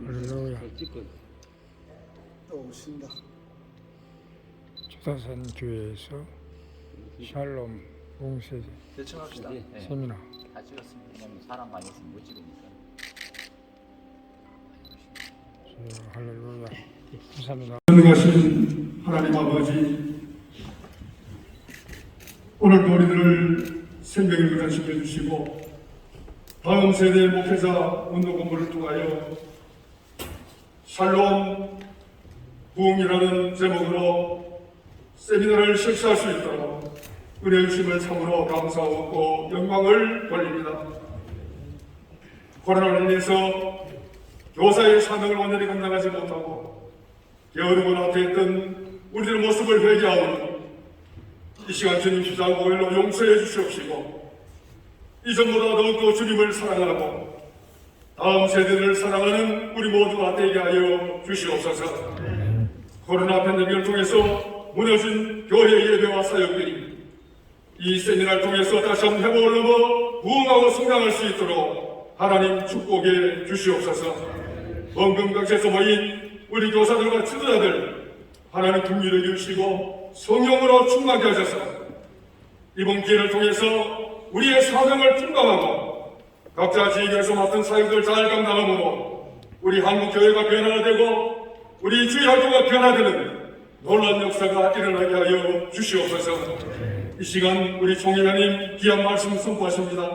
할렐루야. 또 오신다. 주다산 교회에서 샬롬 봉쇄 대청합시다. 세미나. 다 찍었습니다. 왜냐면 사람 많이 있으면 못 찍으니까. 할렐루야. 감사합니다. 전능하신 하나님 아버지, 오늘도 우리들을 생명을 간직해 주시고 다음 세대의 목회자 운동 공부를 통하여 샬롬 부흥이라는 제목으로 세미나를 실시할 수 있도록 은혜 주심을 참으로 감사하고 영광을 돌립니다. 코로나로 인해서 교사의 사명을 완전히 감당하지 못하고 게으르고 나태했던 우리들의 모습을 회개하오니 이 시간 주님 십자가 보혈로 용서해 주시옵시고 이전보다 더욱더 주님을 사랑하고 다음 세대를 사랑하는 우리 모두가 되게 하여 주시옵소서. 코로나 팬데믹을 통해서 무너진 교회 예배와 사역들이 이 세미나를 통해서 다시 한번 회복을 넘어 부흥하고 성장할 수 있도록 하나님 축복해 주시옵소서. 원금각지에서 모인 우리 교사들과 지도자들 하나님 긍휼해 주시고 성령으로 충만케 하셔서 이번 기회를 통해서 우리의 사명을 분감하고 각자 지역에서 맡은 사역을 잘 감당함으로 우리 한국교회가 변화되고 우리 주의 활동가 변화되는 놀라운 역사가 일어나게 하여 주시옵소서. 이 시간 우리 총회장님 귀한 말씀 선포하십니다.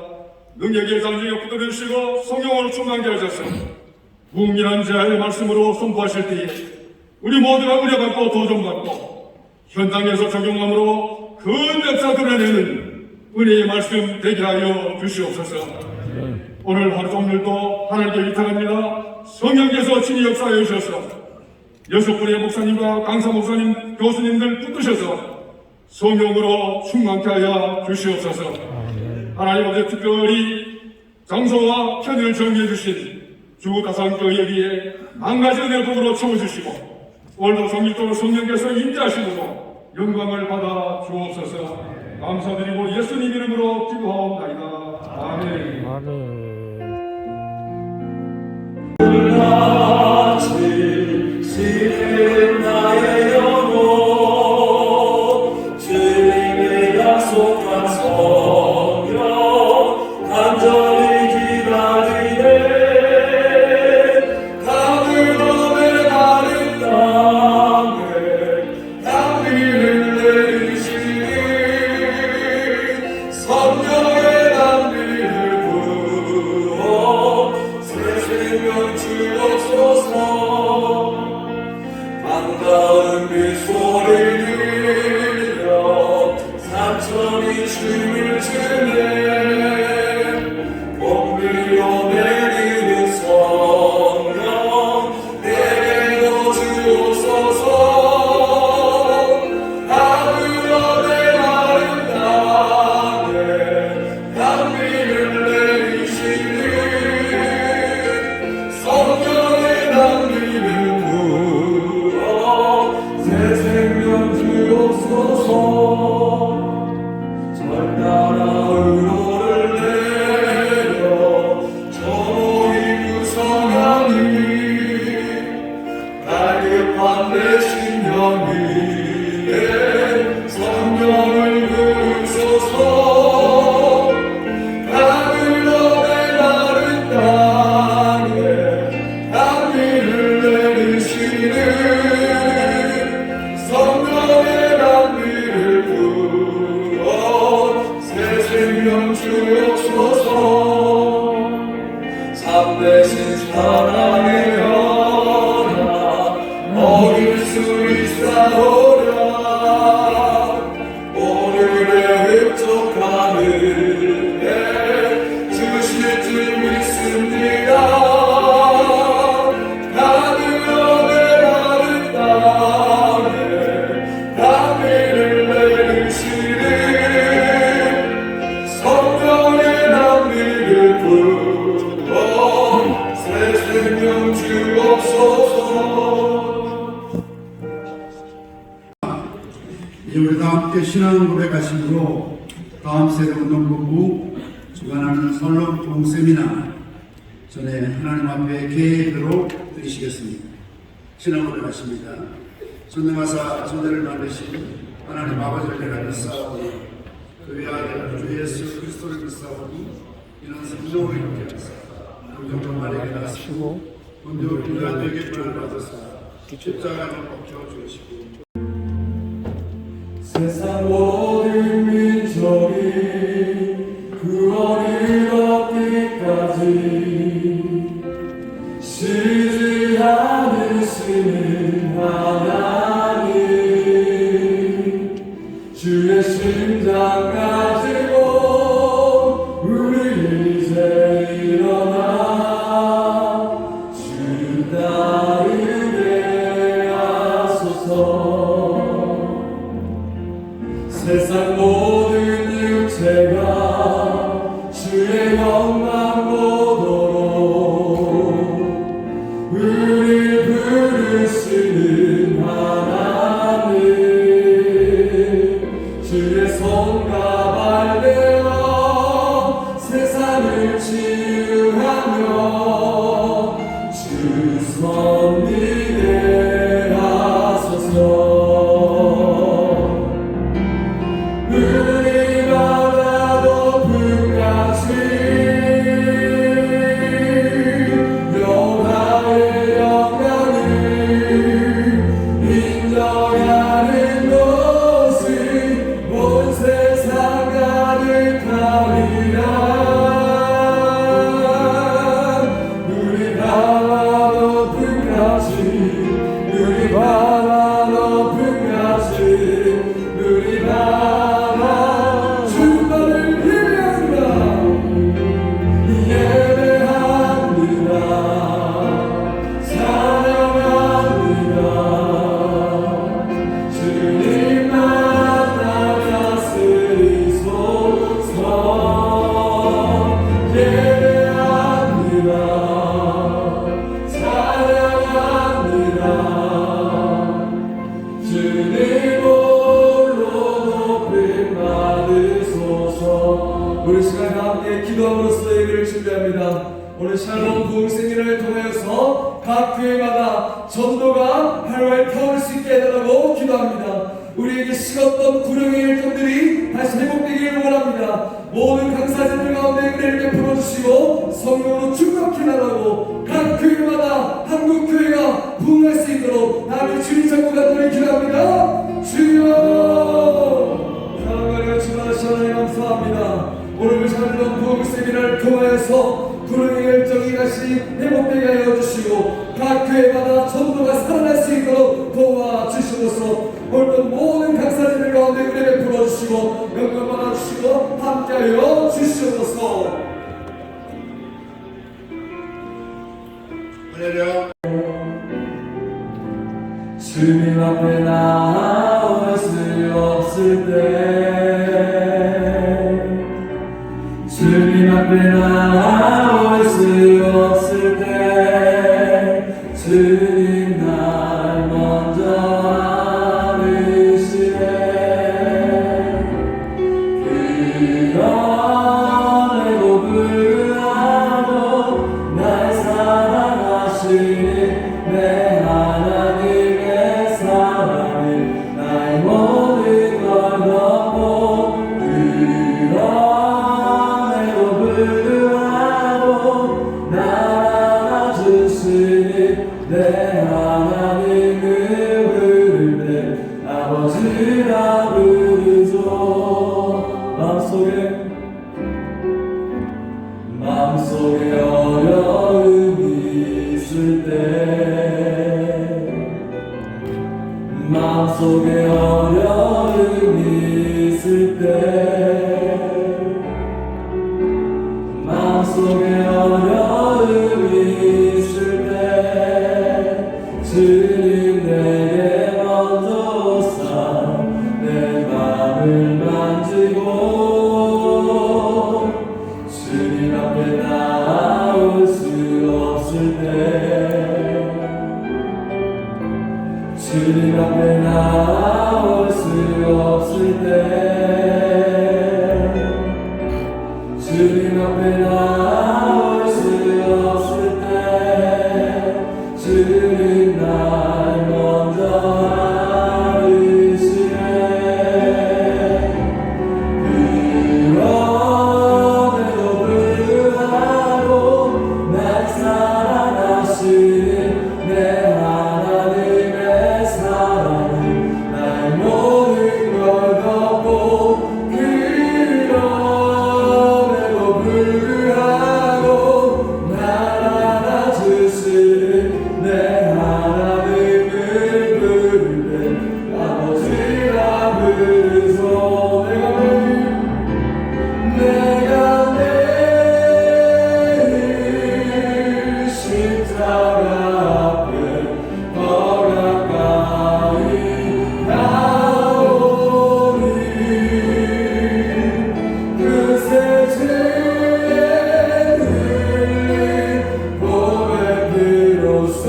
능력의 장중에 붙들어주시고 성령으로 충만케 하셔서 무궁한 자의 말씀으로 선포하실 때에 우리 모두가 은혜받고 도전받고 현장에서 적용함으로 큰 역사 드러내는 은혜의 말씀 되게 하여 주시옵소서. 오늘 하루 종일도 하나님께 위탁합니다. 성령께서 친히 역사하여 주셔서 6분의 목사님과 강사 목사님, 교수님들 붙드셔서 성령으로 충만케 하여 주시옵소서. 하나님 아버지 특별히 장소와 편의를 정리해 주신 주다산교회에 한 가지 은혜를 복으로 채워주시고 오늘도 성일도로 성령께서 임재하시므로 영광을 받아 주옵소서. 감사드리고 예수님 이름으로 기도하옵나이다. 아멘. 아멘. 나의 영혼 주님의 약속한 성령 간절히 기다리네. 가물음의 마른 땅에 향기를 내리시니 성령의 담비를 부어 새 생명 주옵소서. 반가운 미소를 들려 산천이 춤을 추네. 봄비로 내리는 성령 내려 주옵소서. 하늘의 마른 땅에 향기를 내리시니 성령의 담비를 새 생명 주옵소서. 절나라 의로를 내려 저희 구성하니 날개판 내 신령 위에 성령을 부으소서. 하늘의 마른 땅에 향기를 내리시는 성령의 담비를 부어 새 생명 주옵소서. 참되신 사랑의 연합 어길 수 있사오랴. 오늘의 흡족한 은혜 주실 줄 믿습니다. 하늘의 마른 땅에 담비를 내리시는 성령의 담비를 부어 새 생명 주옵소서. 이제 우리 다 함께 신앙 고백하심으로 다음 세대 운동본부 주관하는 설렁 동세미나 전에 하나님 앞에 계획으로 드리시겠습니다. 신앙으로 나가십니다. 전능하사 전대를 만드신 하나님 아버지를 내가 믿사오니 그의 아들 주 예수 그리스도를 믿사오니 이는 성령으로 있게 하사 성령과 마리아에게 나시고 본디오 빌라도에게 부활을 받으사 십자가를 벗겨 주시고 세상 모든 민족이 구원을 얻기까지 쉬지 않으시는 하나님 주의 심장 가지고 우리 이제 일어나 주 따르게 하소서. 세상 모든 육체가 주의 영광 보도록 우리 부르시는 하나님 주의 손과 발 내어 세상을 치유하며 주 섬기게 하소서. 우리 바다 높은 가치 여호와의 영광을 인정하는 곳이 온 세상 가득하리라. 우리 바다 높은 가치 우리 바다 높은 가치 우리 바다 주님을 예배합니다. 예배합니다. 사랑합니다. 주님만 다스리소서. 예배합니다. 사랑합니다. 주님 홀로 높임 받으소서. 우리 시간 함께 기도함으로써 예배를 준비합니다. 오늘 샬롬 부흥생일을 통하여서 각 교회마다 전도가 활활 타올 수 있게 해달라고 기도합니다. 우리에게 식었던 구령의 일정들이 다시 회복되기를 원합니다. 모든 강사진들 가운데 은혜를 베풀어 주시고 성령으로 충격해달라고 각 교회마다 한국 교회가 부흥할 수 있도록 나를 주님 잡고 간절히 기도합니다. 주여 사랑하여 주님하신 하나님 감사합니다. 오늘 샬롬 부흥세미나를 통하여서 구름의 열정이 다시 회복되게 하여 주시고 각 교회마다 전도가 살아날 수 있도록 도와주시옵소서. 오늘도 모든 강사진들 가운데 은혜를 베풀어 주시고 영광 받아 주시고 함께하여 주시옵소서. 할렐루야. 주님 앞에 나올 수 없을 때 주님 앞에 나올 수 없을 때 주님 날 먼저 안으시네. 그럼에도 불구하고 날 사랑하시는 내 하나님의 사랑을 나의 모든 걸 덮고 그럼에도 불구하고 날 안아주시니 내 하나님을 부를 때 아버지라 부르죠. 마음속에 어려움이 있을 때 마음속에 어려움이 있을 때 마음속에 어려움이 있을 때 주님 내게 먼저 오사 내 맘을 만지고 주님 앞에 나올 수 없을 때 주님 앞에 나올 수 없을 때 주님 앞에 나올 수 없을 주는 날 먼저 알으시네. 그럼에도 불구하고 날 사랑하시는 내 하나님의 사랑은 날 모든 걸 덮고, 그럼에도 불구하고 날 안아주시는 내 하나님을 부를 때 아버지라 부르소. 내가 매일 십자가 앞에 더 가까이 가오니 그새 주의 들린 고백으로써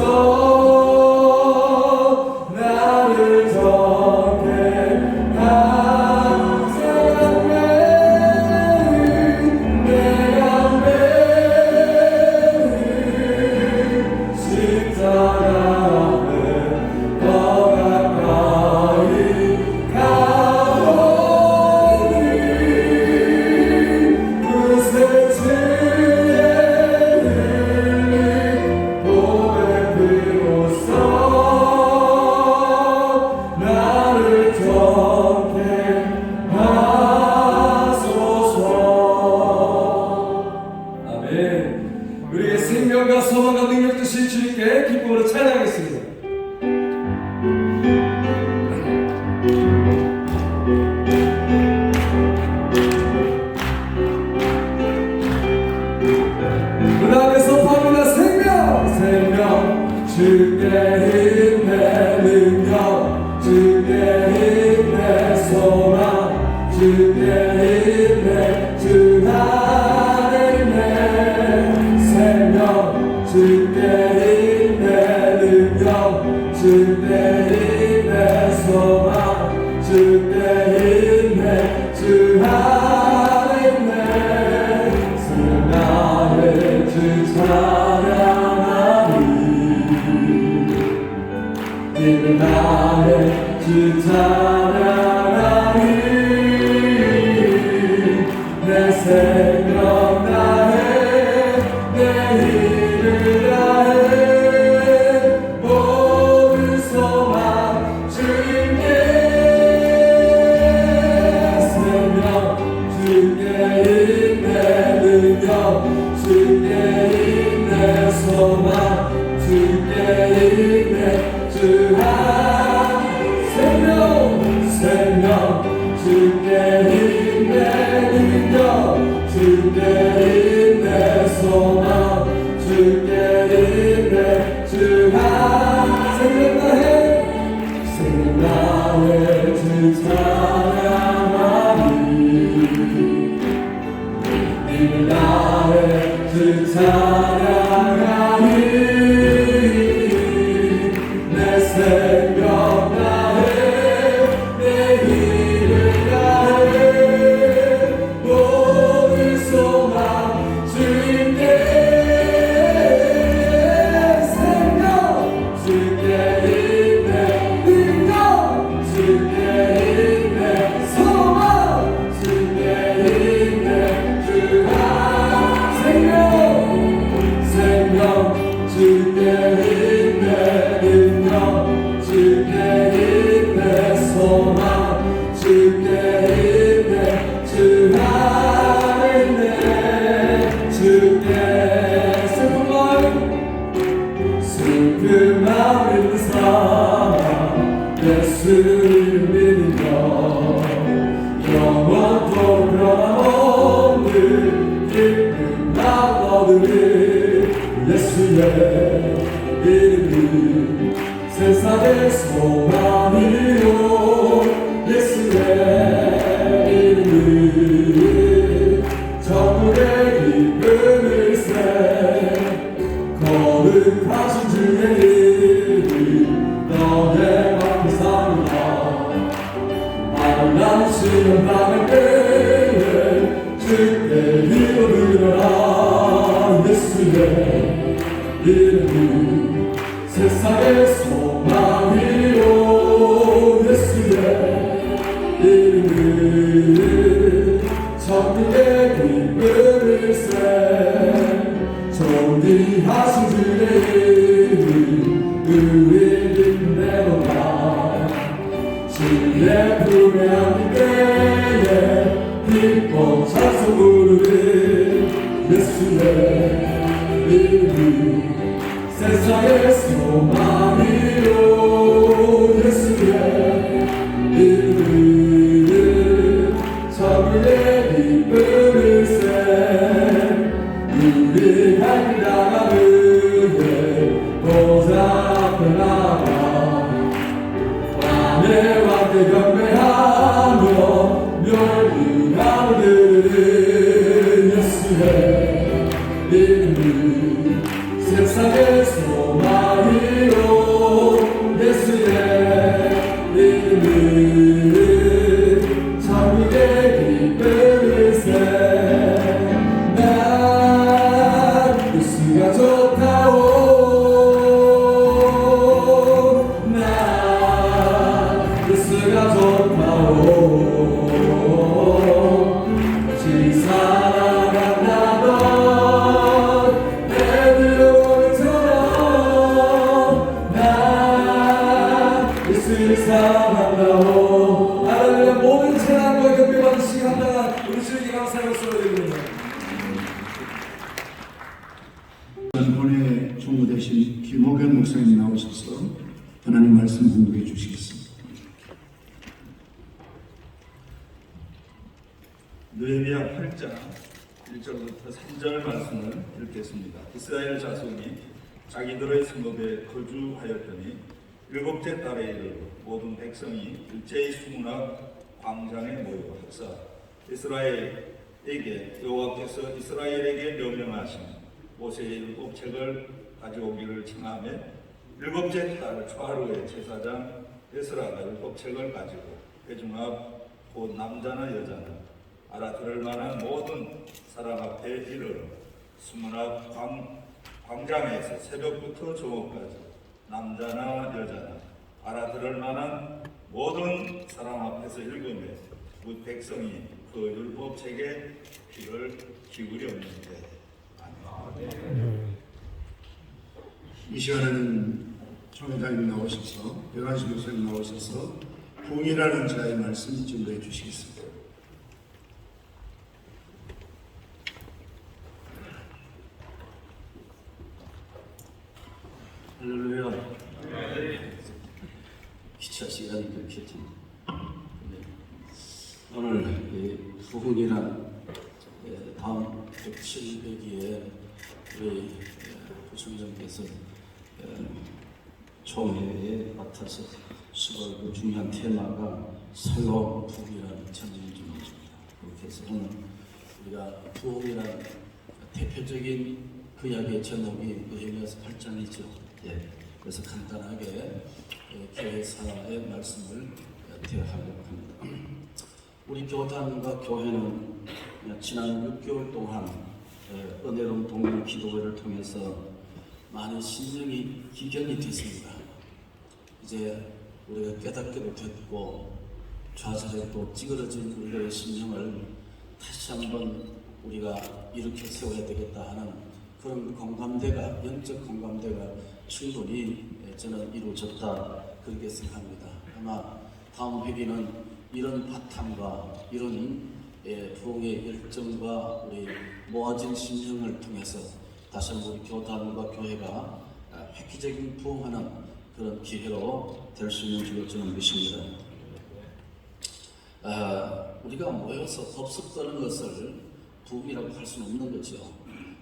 나를 정케 하세요. 내가 매일 십자가 앞에 더 가까이 가오니 그새 주의 들린 고백으로써 나를 정케 하소서. 아멘. 우리의 생명과 소망과 능력 주신 주님께 기쁨으로 찬양하겠습니다. 그 앞에서 파도나 생명 주께 힘내 능력 주께 힘내 소망 주께 힘내 주 안에 있네. 생명 주께 힘내 능력 주께 힘내 소망 주께 힘내 주 안에 있네. 나를 주 찬양하리 이는 나를 주 찬양하리 내 생명 다해 내 힘을 다해 모든 소망 주님께 생명 주께 힘내 능력 주께 힘내 소망 주께 힘내 주 생명 주께 힘내 능력 주께 힘내 소망 주께 힘내 주 생명 나의 주 찬양하리 이는 나의 주 찬양하리 내 생명 다해 내 힘을 다해 모든 소망 주님께 생명 주께 힘내 능력 주께 힘내 소망 주께 힘내 주 생명 주께 힘내 능력 주께 힘내 소망 주께 힘내 주 안에 있네. 주께 슬픈 마음 있는 사람 예수를 믿으며 영원토록 변함없는 기쁨 나 얻으리. 예수의 이름이 세상의 소망이요 예수의 이름이 천국의 기쁨일세. 거룩하신 주의 이름이 너의 감사합니다. 아름다우시는 밤의 때에 주께 기도 드려라. 예수의 이름이 세상의 소망이요 예수의 이름은 천국의 기쁨일세 존귀하신 주의 이름 우리 힘내노라 주의 품에 안길 때에 기뻐 찬송 부르는 예수의 이름 세상의 소망이요 예수의 이름 천국의 기쁨일세 우리 갈 길 나가는 보좌 앞에 나와 왕의 왕께 경배하며 멸류관을 드리는 예수의 이름 세상의 소망이요 예수의 이름 천국의 기쁨일세 난 예수가 좋다오 난 예수가 좋다오 같이 살아간다던 사랑한다오 할렐루야 모든 찬양과 경배받은 시간 한다가 우리 주님께 감사의 박수를 드립니다. 본회 총무 대신 김호견 목사님 나오셔서 하나님 말씀 공부해 주시겠습니다. 느헤미야 8장 1절부터 3절 말씀을 읽겠습니다. 이스라엘 자손이 자기들의 성읍에 거주하였더니 일곱째 달에 이르러 모든 백성이 일제히 수문학 광장에 모여 합사 이스라엘에게 여호와께서 이스라엘에게 명령하신 모세의 율법 책을 가져오기를 청하며 일곱째 달 초하루에 제사장 에스라가 율법 책을 가지고 회중 앞 곧 남자나 여자나 알아들을 만한 모든 사람 앞에 이르러 수문학 광장에서 새벽부터 저녁까지 남자나 여자나 알아들을 만한 모든 사람 앞에서 읽으며 묻 백성이 그 율법책에 귀를 기울였는데 아멘. 이 시간에는 총회장님 나오셔서 배관식 목사님 나오셔서 부흥이라는 자의 말씀 증거해 주시겠습니다. 할렐루야. 기차 시간이 그렇게 좀 오늘 부흥이란 다음 107회기에 우리 부총장께서 총회에 맡아서 수고할 그 중요한 테마가 살로 부흥이라는 전쟁을 좀 해줍니다. 그렇게 해서 오늘 우리가 부흥이란 대표적인 그 이야기의 제목이 느헤미야서 8장이죠. 예, 그래서 간단하게 교회사의 말씀을 대하려고 합니다. 우리 교단과 교회는 지난 6개월 동안 은혜로운 동행 기도회를 통해서 많은 심령이 기견이 됐습니다. 이제 우리가 깨닫게도 됐고 좌절에 또 찌그러진 우리의 심령을 다시 한번 우리가 일으켜 세워야 되겠다 하는 그런 공감대가, 영적 공감대가 충분히 저는 이루어졌다 그렇게 생각합니다. 아마 다음 회기는 이런 바탕과 이런 부흥의 열정과 우리 모아진 심령을 통해서 다시 한번 우리 교단과 교회가 획기적인 부흥하는 그런 기회로 될 수 있는 줄로 저는 믿습니다. 우리가 모여서 법석거는 것을 부흥이라고 할 수는 없는 거죠.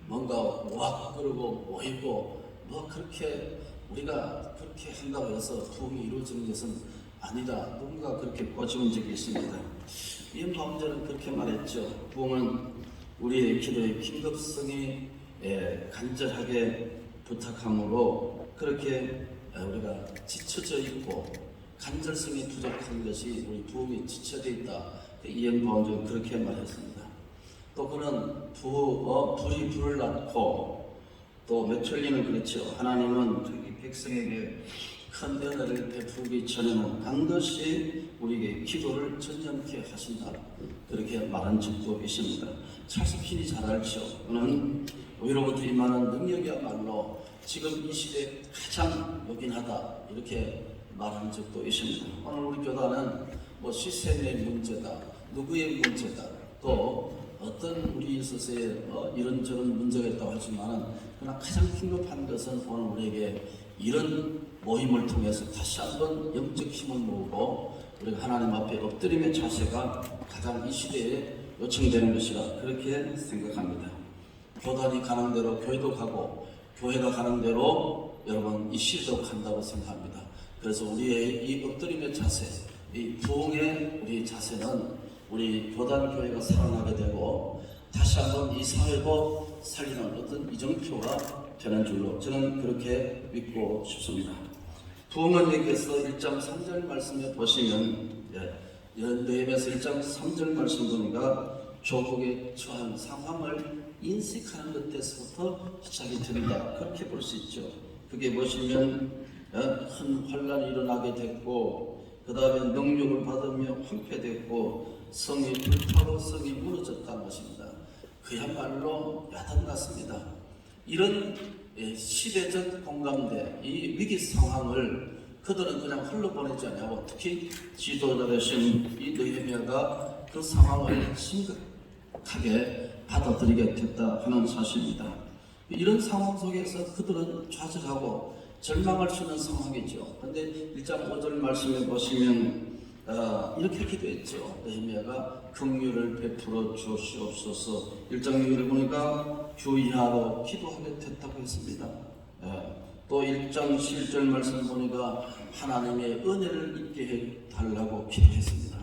뭔가 와 그러고 모이고 뭐 그렇게 우리가 그렇게 한다고 해서 부흥이 이루어지는 것은 아니다. 누군가 그렇게 꼬집은 적이 있습니다. 이은 방전은 그렇게 말했죠. 부흥은 우리의 기도의 긴급성이 간절하게 부탁함으로 그렇게 우리가 지쳐져 있고 간절성이 부족한 것이 우리 부흥이 지쳐져 있다. 이은 방전은 그렇게 말했습니다. 또 그는 불이 불을 낳고 또 메철리는 그렇죠. 하나님은 저기 백성에게 큰 은혜를 베푸기 전에는 반드시 우리에게 기도를 전념케 하신다. 그렇게 말한 적도 있습니다. 찰스핀이 잘 알죠. 그는 위로부터 임하는 능력이야말로 지금 이 시대에 가장 요긴하다. 이렇게 말한 적도 있습니다. 오늘 우리 교단은 뭐 시스템의 문제다, 누구의 문제다, 또 어떤 우리 있어서의 이런저런 문제가 있다고 하지만 그러나 가장 긴급한 것은 오늘 우리에게 이런 모임을 통해서 다시 한번 영적 힘을 모으고 우리가 하나님 앞에 엎드림의 자세가 가장 이 시대에 요청되는 것이라 그렇게 생각합니다. 교단이 가는 대로 교회도 가고 교회가 가는 대로 여러분 이 시대도 간다고 생각합니다. 그래서 우리의 이 엎드림의 자세, 이 부흥의 우리 자세는 우리 교단 교회가 살아나게 되고 다시 한번 이 사회도 살리는 어떤 이정표가 되는 줄로 저는 그렇게 믿고 싶습니다. 부흥은 여기에서 1장 3절 말씀에 보시면 느헤미야서 1장 3절 말씀 보니까 조국에 처한 상황을 인식하는 것에서부터 시작이 된다. 그렇게 볼 수 있죠. 그게 보시면 큰 환란이 일어나게 됐고 그 다음에 능력을 받으며 황폐됐고 성이 불타고 성이 무너졌다는 것입니다. 그야말로 야단 같습니다. 이런 시대적 공감대, 이 위기 상황을 그들은 그냥 흘러보내지 않냐고 특히 지도자 되신 이 느헤미야가 그 상황을 심각하게 받아들이게 됐다 하는 사실입니다. 이런 상황 속에서 그들은 좌절하고 절망할 수 있는 상황이죠. 그런데 1장 5절 말씀에 보시면 이렇게 기도했죠. 느헤미야가 긍휼을 베풀어 주시옵소서. 1장 6절을 보니까 주의하러 기도하게 됐다고 했습니다. 또 1장 11절 말씀 보니까 하나님의 은혜를 입게 해달라고 기도했습니다.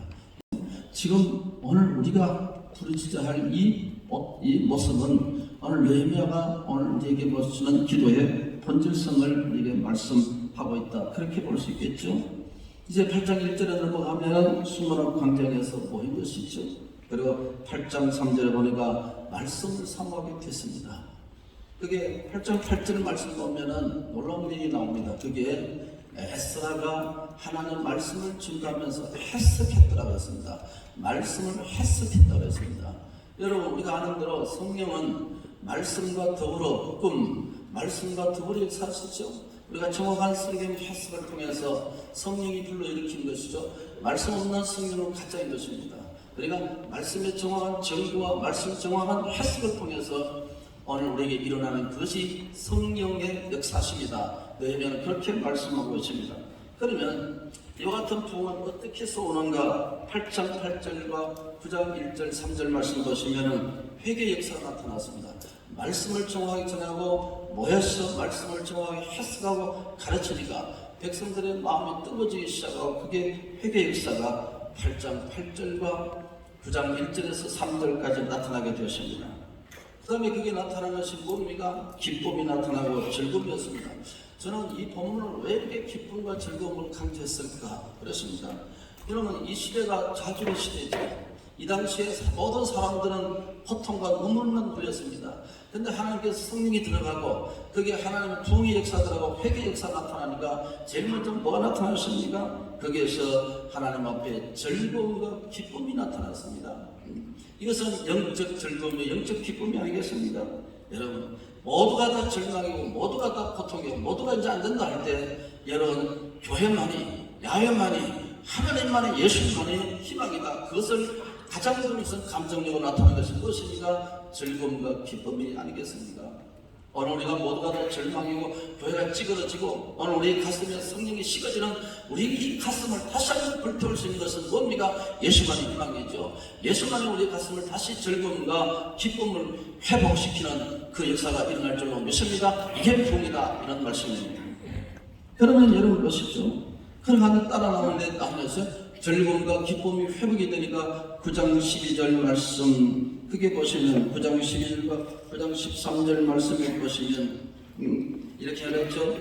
지금 오늘 우리가 부르짖어야 할 이 모습은 오늘 느헤미야가 오늘 우리에게 보시는 기도의 본질성을 우리에게 말씀하고 있다. 그렇게 볼 수 있겠죠. 이제 8장 1절에 넘어가면 수문학 광장에서 모인 것이죠. 그리고 8장 3절에 보니까 말씀을 사모하게 됐습니다. 그게 8장 8절 말씀 보면은 놀라운 일이 나옵니다. 그게 에스라가 하나님 말씀을 증거하면서 해석했더라고 했습니다. 말씀을 해석했다고 했습니다. 여러분 우리가 아는 대로 성령은 말씀과 더불어 말씀과 더불어 역사하시죠. 우리가 정확한 성경 해석을 통해서 성령이 불러일으킨 것이죠. 말씀 없는 성령은 가짜인 것입니다. 그러니까 말씀의 정확한 정보와 말씀 정확한 해석을 통해서 오늘 우리에게 일어나는 그것이 성령의 역사십니다. 느헤미야는 그렇게 말씀하고 있습니다. 그러면 이와 같은 부흥은 어떻게 해서 오는가? 8장 8절과 9장 1절 3절 말씀 보시면 회개 역사가 나타났습니다. 말씀을 정확하게 전하고 모여서 말씀을 정확하게 해석하고 가르치니까 백성들의 마음이 뜨거워지기 시작하고 그게 회개 역사가 8장 8절과 9장 1절에서 3절까지 나타나게 되었습니다. 그 다음에 그게 나타난 것이 뭡니까? 기쁨이 나타나고 즐거움이었습니다. 저는 이 본문을 왜 이렇게 기쁨과 즐거움을 강조했을까 그랬습니다. 여러분 이 시대가 자주의 시대죠. 이 당시에 모든 사람들은 고통과 눈물만 흘렸습니다. 그런데 하나님께서 성령이 들어가고 그게 하나님의 부흥의 역사들하고 회개 역사가 나타나니까 제일 먼저 뭐가 나타났습니까? 거기에서 하나님 앞에 즐거움과 기쁨이 나타났습니다. 이것은 영적 즐거움이 영적 기쁨이 아니겠습니까? 여러분 모두가 다 절망이고 모두가 다 고통이고 모두가 이제 안 된다 할 때 여러분 교회만이 야외만이 하나님만이 예수만이 희망이다. 그것을 가장 우선 감정적으로 나타나는 것이 무엇입니까? 즐거움과 기쁨이 아니겠습니까? 오늘 우리가 모두가 다 절망이고 교회가 찌그러지고 오늘 우리 가슴에 성령이 식어지는 우리 이 가슴을 다시 한번 불태울 수 있는 것은 뭡니까? 예수만이 희망이죠. 예수만이 우리 가슴을 다시 즐거움과 기쁨을 회복시키는 그 역사가 일어날 줄로 믿습니다. 이게 부흥이다 이런 말씀입니다. 그러면 여러분 보십시오. 그러면 따라 나오는데 나오면서 즐거움과 기쁨이 회복이 되니까 9장 12절 말씀 크게 보시면 9장 12절과 9장 13절 말씀을 보시면 이렇게 하랬죠.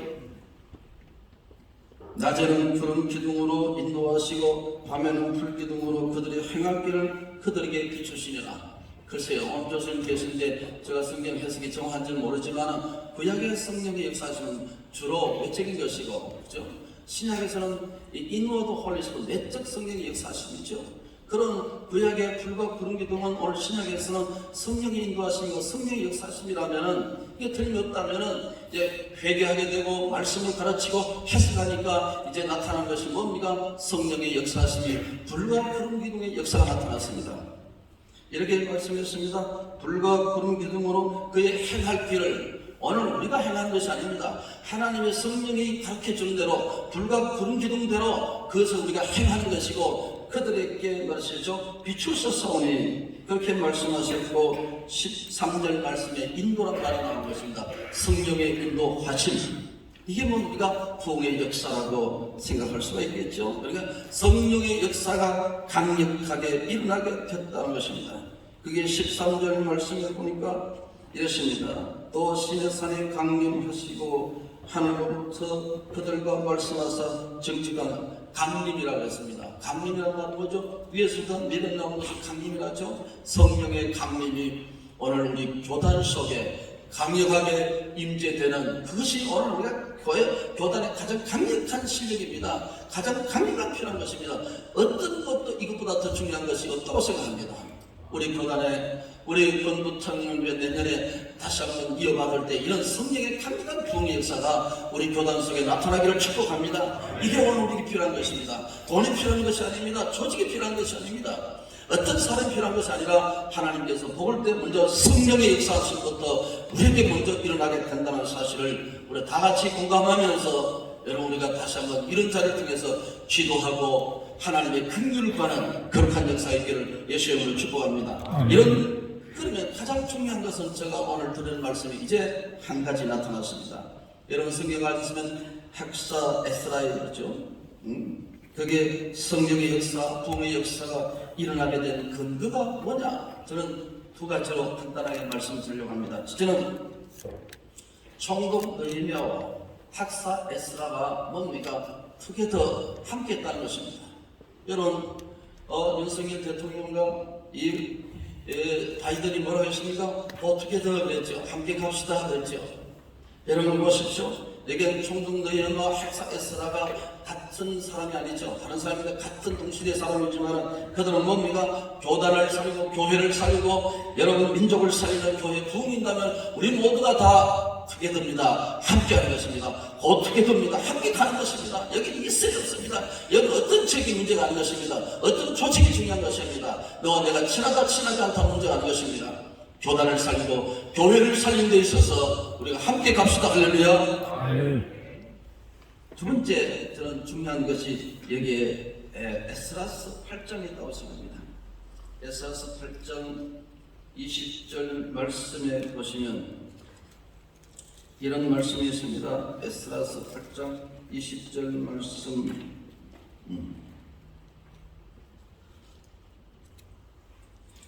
낮에는 푸른 기둥으로 인도하시고 밤에는 불기둥으로 그들의 행할 길을 그들에게 비추시니라. 글쎄요, 오늘 교수님 계신데 제가 성경 해석이 정확한지는 모르지만 구약의 성령의 역사하시는 주로 외적인 것이고, 그죠? 신약에서는 이 인워드 홀리스로 내적 성령의 역사심이죠. 그런 구약의 불과 구름 기둥은 오늘 신약에서는 성령의 인도하심이고 성령의 역사심이라면은 이게 틀림없다면은 이제 회개하게 되고 말씀을 가르치고 해석하니까 이제 나타난 것이 뭡니까? 성령의 역사심이 불과 구름 기둥의 역사가 나타났습니다. 이렇게 말씀했습니다. 불과 구름 기둥으로 그의 행할 길을 오늘 우리가 행하는 것이 아닙니다. 하나님의 성령이 가르쳐주는 대로 불과 구름 기둥대로 그것을 우리가 행하는 것이고 그들에게 말씀하시죠. 비추어서 싸우니 그렇게 말씀하셨고 13절 말씀에 인도란 말이 나온 것입니다. 성령의 인도하심. 이게 뭐 우리가 부흥의 역사라고 생각할 수가 있겠죠. 그러니까 성령의 역사가 강력하게 일어나게 됐다는 것입니다. 그게 13절 말씀에 보니까 이렇습니다. 또 시내산에 강림하시고 하늘로부터 그들과 말씀하사 정직한 강림이라고 했습니다. 강림이라는 말은 뭐죠? 위에서부터 내려 나오는 것이 강림이라죠. 성령의 강림이 오늘 우리 교단 속에 강력하게 임재되는 그것이 오늘 우리가 교단의 가장 강력한 실력입니다. 가장 강력한 필요한 것입니다. 어떤 것도 이것보다 더 중요한 것이 없다고 생각합니다. 우리 교단에 우리 건부청년 내년에 다시 한번 이어받을 때 이런 성령의 강력한 부흥의 역사가 우리 교단 속에 나타나기를 축복합니다. 이게 오늘 우리에게 필요한 것입니다. 돈이 필요한 것이 아닙니다. 조직이 필요한 것이 아닙니다. 어떤 사람이 필요한 것이 아니라 하나님께서 복을 때 먼저 성령의 역사하심부터 우리에게 먼저 일어나게 된다는 사실을 우리 다 같이 공감하면서 여러분 우리가 다시 한번 이런 자리를 통해서 기도하고 하나님의 긍휼을 구하는 거룩한 역사가 있기를 예수의 이름으로 축복합니다. 그러면 가장 중요한 것은 제가 오늘 들은 말씀이 이제 한 가지 나타났습니다. 여러분 성경 가지시면 학사 에스라에 그렇죠. 그게 성령의 역사, 부흥의 역사가 일어나게 된 근거가 뭐냐? 저는 두 가지로 간단하게 말씀드리려고 합니다. 저는 총독 느헤미야와 학사 에스라가 뭡니까? 투게더 함께 했다는 것입니다. 여러분 윤석열 대통령과 바이든이 뭐라고 했습니까? 투게더 그랬죠. 함께 갑시다 그랬죠. 여러분 보십시오. 여기는 총독 느헤미야와 학사 에스라가 같은 사람이 아니죠. 다른 사람인데 같은 동시대 사람이지만 그들은 뭡니까? 교단을 살리고 교회를 살리고 여러분 민족을 살리는 교회 부흥인다면 우리 모두가 다 투게더입니다. 함께 하는 것입니다. 투게더입니다. 함께 가는 것입니다. 여기는 있어야 없습니다. 여기는 어떤 책이 문제가 아닌 것입니다. 어떤 조직이 중요한 것입니다. 너와 내가 친하다 친하지 않다 문제가 아닌 것입니다. 교단을 살리고 교회를 살리는 데 있어서 우리가 함께 갑시다. 할렐루야. 두 번째 저는 중요한 것이 여기에 에스라서 8장에 있다고 생각합니다. 에스라서 8장 20절 말씀에 보시면 이런 말씀이 있습니다. 에스라서 8장 20절 말씀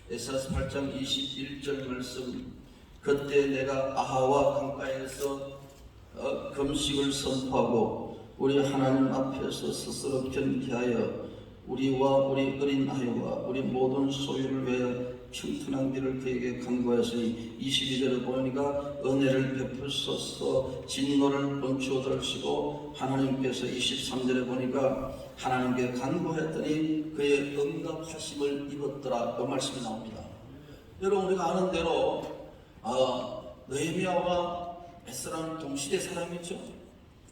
에스라서 8장 21절 말씀 그때 내가 아하와 강가에서 금식을 선포하고 우리 하나님 앞에서 스스로 견기하여 우리와 우리 어린 아이와 우리 모든 소유를 위하여 평탄한 길을 그에게 간구하였으니 22절을 보니까 은혜를 베푸소서 진노를 멈추어 들으시고 하나님께서 23절에 보니까 하나님께 간구했더니 그의 응답하심을 입었더라. 그 말씀이 나옵니다. 여러분 우리가 아는 대로 느헤미야와 에스라는 동시대 사람이죠.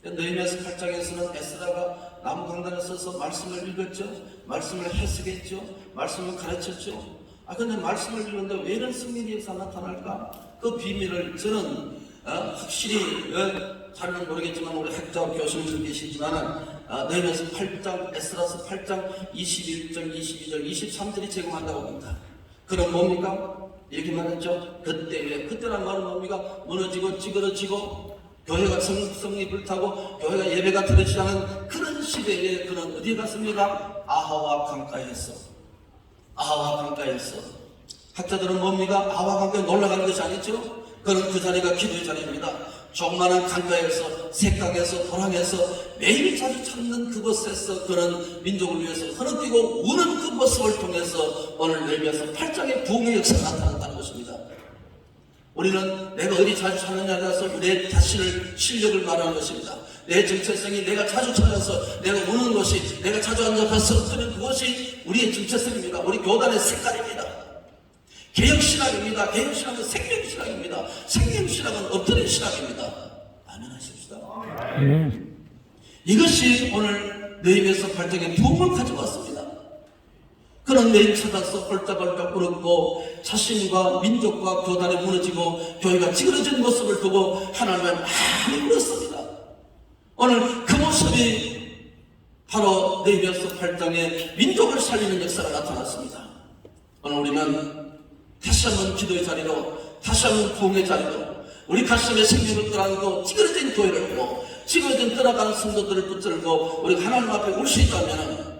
느헤미야서 8장에서는 에스라가 나무 강단에 서서 말씀을 읽었죠. 말씀을 해석했죠. 말씀을 가르쳤죠. 근데 말씀을 읽는데 왜 이런 승리의 역사 나타날까? 그 비밀을 저는 확실히 잘은 모르겠지만 우리 학자 교수님들 계시지만은 느헤미야서 8장, 에스라서 8장 21절, 22절, 23절이 제공한다고 봅니다. 그럼 뭡니까? 이렇게 말했죠. 그때란 말은 뭡니까? 무너지고 찌그러지고 교회가 성리 불타고 교회가 예배가 드러지지 않은 그런 시대에 그는 어디에 갔습니까? 아하와 강가에서. 아하와 강가에서. 학자들은 뭡니까? 아하와 강가에 놀러가는 것이 아니죠. 그는 그 자리가 기도의 자리입니다. 조그마한 강가에서 색강에서 도랑에서 매일 자주 찾는 그곳에서 그는 민족을 위해서 흐느끼고 우는 그 모습을 통해서 오늘 느헤미야서 8장의 부흥의 역사가 나타났다는 것입니다. 우리는 내가 어디 자주 찾느냐에 따라서 내 자신을 실력을 말하는 것입니다. 내 정체성이 내가 자주 찾아서 내가 오는 것이 내가 자주 앉아서 엎드는 그것이 우리의 정체성입니다. 우리 교단의 색깔입니다. 개혁신학입니다. 개혁신학은 생명신학입니다. 생명신학은 엎드린 신학입니다. 아멘 하십시다. 아멘. 이것이 오늘 내 입에서 발전의 부흥을 가져왔습니다. 그런 매일 찾아서 헐떡헐떡 울었고 자신과 민족과 교단이 무너지고 교회가 찌그러진 모습을 보고 하나님은 많이 울었습니다. 오늘 그 모습이 바로 내 입에서 발전의 민족을 살리는 역사가 나타났습니다. 오늘 우리는 다시 한번 기도의 자리로, 다시 한번 부흥의 자리로 우리 가슴에 생명을 떠안고 찌그러진 교회를 보고 찌그러진 떠나가는 성도들을 붙들고 우리가 하나님 앞에 올 수 있다면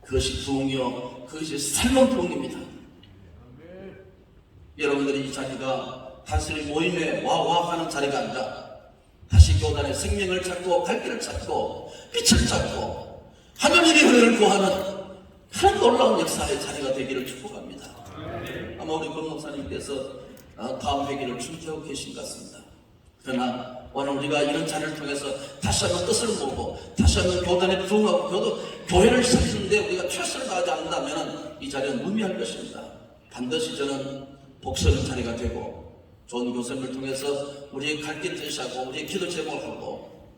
그것이 부흥이요, 그것이 새로운 부흥입니다. 여러분들이 이 자리가 단순히 모임에 와와 하는 자리가 아니라 다시 교단의 생명을 찾고 갈 길을 찾고 빛을 찾고 하나님의 은혜를 구하는 그런 놀라운 역사의 자리가 되기를 축복합니다. 아마 우리 권 목사님께서 다음 회기를 준비하고 계신 것 같습니다. 그러나 오늘 우리가 이런 자리를 통해서 다시 한번 뜻을 모으고 다시 한번 교단에 부흥하고 교회를 살리는데 우리가 최선을 다하지 않는다면 이 자리는 무미할 것입니다. 반드시 저는 복수의 자리가 되고 좋은 교섭을 통해서 우리의 갈 길 제시하고 우리의 기도 제목을 하고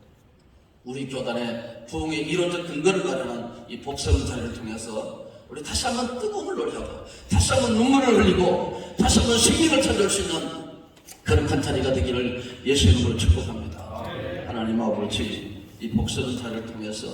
우리 교단의 부흥의 이론적 근거를 마련한 이 복수의 자리를 통해서 우리 다시 한번 뜨거움을 노래하고 다시 한번 눈물을 흘리고 다시 한번 생명을 찾을 수 있는 그런 큰 자리가 되기를 예수 이름으로 축복합니다. 하나님 아버지, 이 복수의 자리를 통해서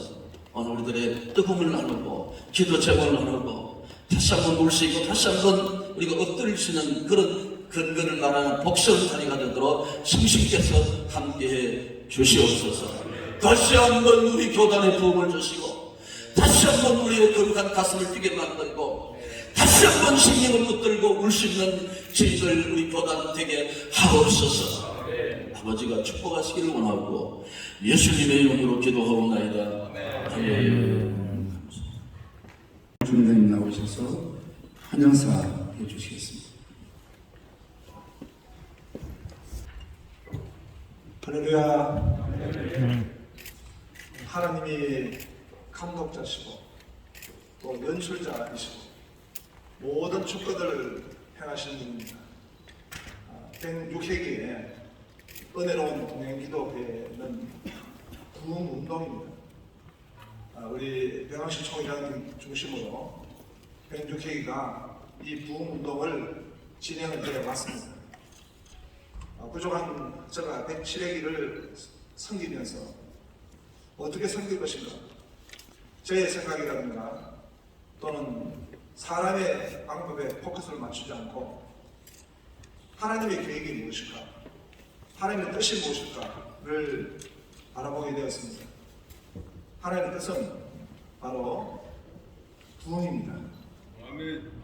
오늘 우리들의 뜨거움을 나누고 기도 제목을 나누고 다시 한번 울 수 있고 다시 한번 우리가 엎드릴 수 있는 그런 근거를 말하는 복수의 자리가 되도록 성신께서 함께해 주시옵소서. 다시 한번 우리 교단의 부흥을 주시고 다시 한번 우리의 거룩한 가슴을 뛰게 만들고 다시 한번 생명을 붙들고 울 수 있는 저희들 우리 교단 되게 하옵소서. 아버지가 축복하시기를 원하고 예수님의 이름으로 기도하옵나이다. 아멘. 주님님 나오셔서 환영사 해주시겠습니다. 할렐루야. 하나님이 감독자시고 또 연출자이시고 모든 주권을 행하시는 분입니다. 106회기에 은혜로운 동행기도회는 부흥운동입니다. 우리 병학시 총회장 중심으로 106회기가 이 부흥운동을 진행을 해왔습니다. 부족한 제가 107회기를 섬기면서 어떻게 섬길 것인가, 제 생각이라든가 또는 사람의 방법에 포커스를 맞추지 않고 하나님의 계획이 무엇일까, 하나님의 뜻이 무엇일까를 바라보게 되었습니다. 하나님의 뜻은 바로 부흥입니다.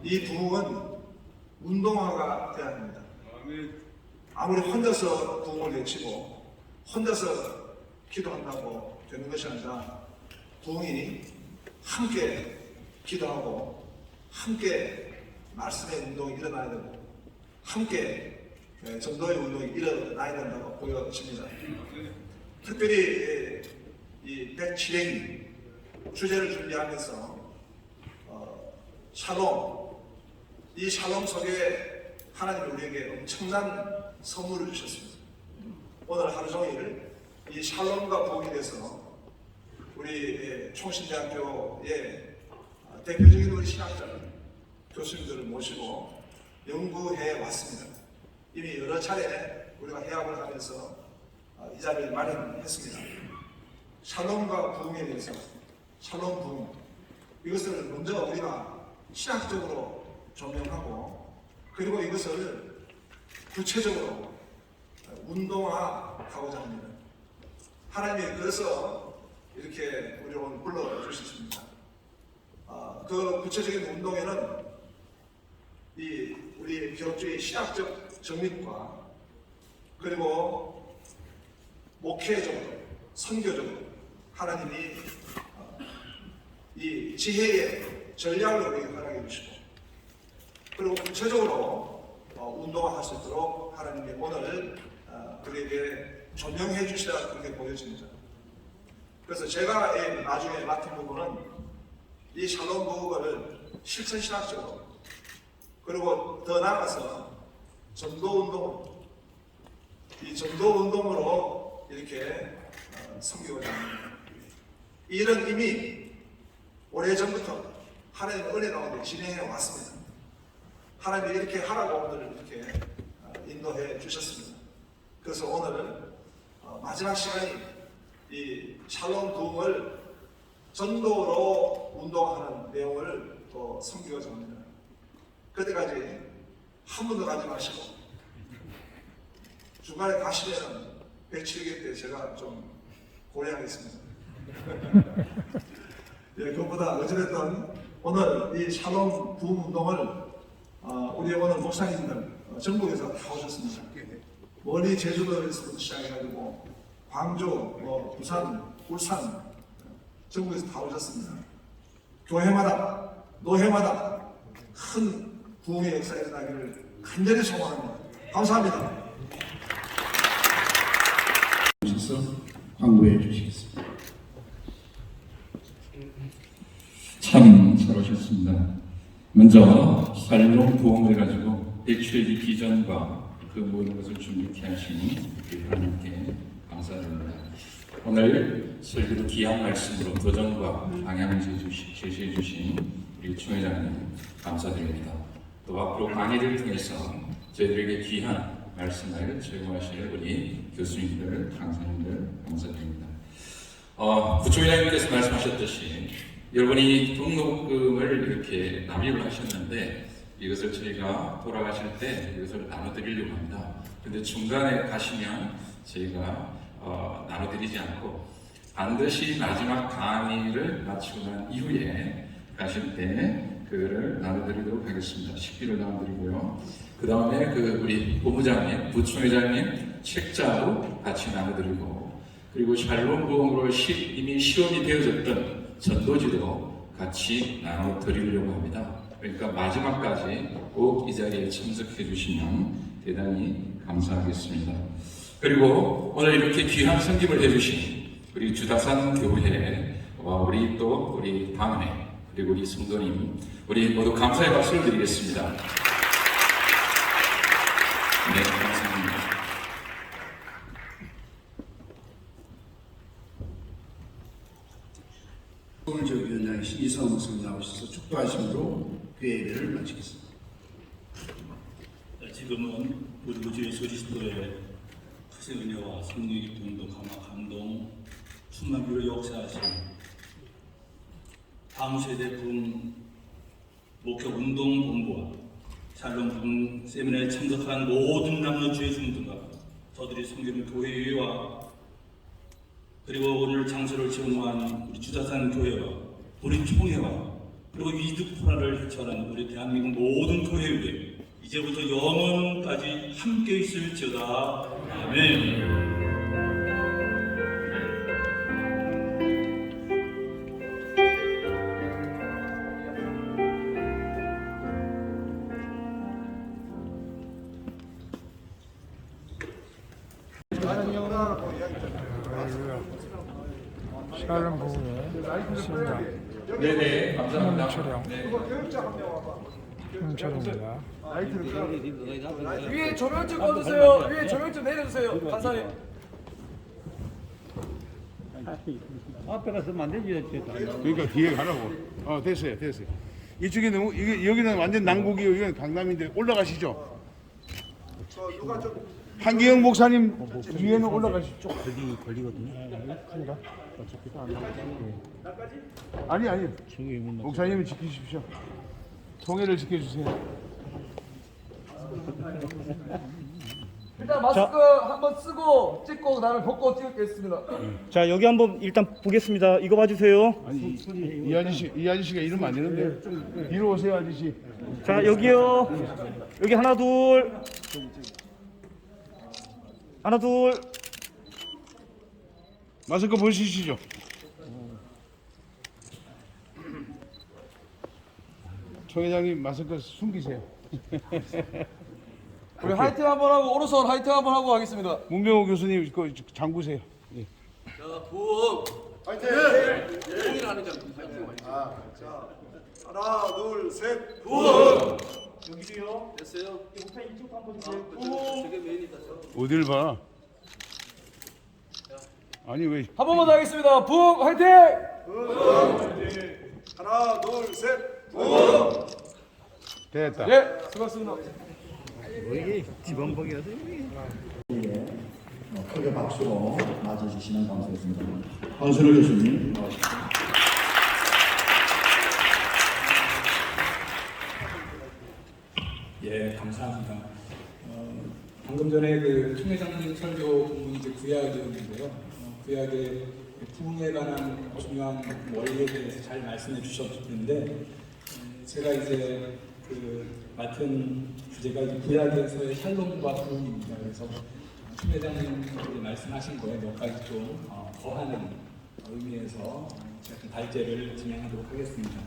이 부흥은 운동화가 되어야 합니다. 아무리 혼자서 부흥을 외치고 혼자서 기도한다고 되는 것이 아니라 부흥이 함께 기도하고 함께 말씀의 운동이 일어나야 되고 함께 전도의 운동이 일어나야 된다고 보여집니다. 특별히 이 107회기 주제를 준비하면서 샬롬, 이 샬롬 속에 하나님이 우리에게 엄청난 선물을 주셨습니다. 오늘 하루 종일 이 샬롬과 부흥에 대해서 우리 총신대학교의 대표적인 우리 신학자 교수님들을 모시고 연구해 왔습니다. 이미 여러 차례 우리가 해학을 하면서 이 자리를 마련했습니다. 샬롬과 부흥에 대해서, 샬롬 부흥, 이것을 먼저 우리가 신학적으로 조명하고 그리고 이것을 구체적으로 운동화하고자 합니다. 하나님이 그래서 이렇게 우리를 오늘 불러주셨습니다. 그 구체적인 운동에는 우리 기독교의 신학적 정립과 그리고 목회적으로, 선교적으로 하나님이 이 지혜의 전략을 우리에게 허락해 주시고 그리고 구체적으로 운동화할 수 있도록 하나님이 오늘 그에게 조명해 주셔야 그렇게 보여집니다. 그래서 제가 나중에 맡은 부분은 이 샬롬 부흥을 실천신학적으로 그리고 더 나아가서 전도운동, 이 전도운동으로 이렇게 섬기고자 합니다. 이 일은 이미 오래전부터 하나님의 은혜 가운데 진행해 왔습니다. 하나님이 이렇게 하라고 오늘 이렇게 인도해 주셨습니다. 그래서 오늘 마지막 시간이 이 샬롬 부흥을 전도로 운동하는 내용을 또 섬기고자 합니다. 그때까지 한 번도 가지 마시고 중간에 가시면 107개 때 제가 좀 고려하겠습니다. 예, 그것보다 어찌됐든 오늘 이 샬롬 부흥 운동을 우리 오늘 목사님들 전국에서 다 오셨습니다. 멀리 제주도에서부터 시작해가지고 광주, 부산, 울산 전국에서 다 오셨습니다. 교회마다 노회마다 큰 부흥의 역사가 일어나기를 간절히 소망합니다. 감사합니다. 주셔서 광고해 주시겠습니다. 참 잘오셨습니다. 먼저 샬롬 부흥을 가지고 백출의 비전과 그 모든 것을 준비케 하시니 하나님께 감사드립니다. 오늘 설교도 귀한 말씀으로 도전과 방향을 제시해 주신 우리 총회장님 감사드립니다. 또 앞으로 강의를 통해서 저희들에게 귀한 말씀을 제공하실 우리 교수님들, 강사님들 감사드립니다. 부총회장님께서 말씀하셨듯이 여러분이 등록금을 이렇게 납입을 하셨는데 이것을 저희가 돌아가실 때 이것을 나눠드리려고 합니다. 근데 중간에 가시면 저희가 나눠드리지 않고 반드시 마지막 강의를 마치고 난 이후에 가실 때 그를 나눠드리도록 하겠습니다. 식비를 나눠드리고요. 그 다음에 우리 본부장님, 부총회장님 책자도 같이 나눠드리고 그리고 샬롬 부흥으로 이미 시험이 되어졌던 전도지도 같이 나눠드리려고 합니다. 그러니까 마지막까지 꼭 이 자리에 참석해 주시면 대단히 감사하겠습니다. 그리고 오늘 이렇게 귀한 섬김을 해주신 우리 주다산 교회와 우리 당회 그리고 우리 성도님 우리 모두 감사의 박수를 드리겠습니다. 네, 감사합니다. 오늘 위원장이신 이성호 목사님 나오셔서 축도하심으로 교회 예배를 마치겠습니다. 지금은 우리 우주의 그리스도의 크신 은혜와 성령의 기쁨도 감동 충만기로 역사하신 다음 세대 부흥 목회 운동 본부와 샬롬 부흥 세미나에 참석한 모든 남녀주의 중등과 저들이 섬기는 교회와 그리고 오늘 장소를 제공한 우리 주다산 교회와 우리 총회와 그리고 이득포라를 헤쳐하는 우리 대한민국 모든 교회 위에 이제부터 영원까지 함께 있을지어다. 아멘. 샬롬 부흥에 있습니다. 네네, 감사합니다. 홍철영. 홍철입니다. 위에 조명 좀 꺼주세요. 위에 조명 좀 내려주세요. 감사해요. 앞에 가서 만들어야지. 그러니까 뒤에 가라고. 됐어요. 이쪽에 너무 여기는 완전 남북이요. 이건 강남인데 올라가시죠. 한기영 목사님 뒤에는 올라가시죠. 저기 걸리거든요. 큰가? 어차피 안 나가지. 아니. 목사님을 지키십시오. 통일을 지켜주세요. 일단 마스크 한번 쓰고 찍고 나를 벗고 찍겠습니다. 자, 여기 한번 일단 보겠습니다. 이거 봐주세요. 아니 이 아저씨가 이러면 안 되는데. 뒤로 오세요, 아저씨. 자, 여기요. 여기 하나 둘. 하나 둘. 마스크 벗으시죠. 총 회장님 마스크 숨기세요. 우리 화이팅 한번 하고 오른손 화이팅 한번 하고 가겠습니다. 문병호 교수님 그 잠그세요. 예. 자, 부흥 화이팅! 부흥이라는 점 화이팅. 자, 하나, 둘, 셋. 부흥. 여기도요. 됐어요. 목사 이쪽 한번 주세요. 저게 메인이다. 어딜 봐? 아니 왜? 한 번만 더 하겠습니다. 부흥 화이팅! 하나, 둘, 셋. 부흥. 됐다. 예, 수고하셨습니다. 크게 박수로 맞아주시면 감사하겠습니다. 황순호 교수님. 예, 감사합니다. 방금 전에 그 총회장님 설교 부분이 이제 구약이었는데요. 구약의 부흥에 관한 중요한 원리에 대해서 잘 말씀해 주셨는데, 제가 이제 그 맡은 주제가 이제 구약에서의 샬롬과 부흥입니다. 그래서 총회장님 말씀하신 거에 몇 가지 좀 더하는 의미에서 제가 좀 발제를 진행하도록 하겠습니다.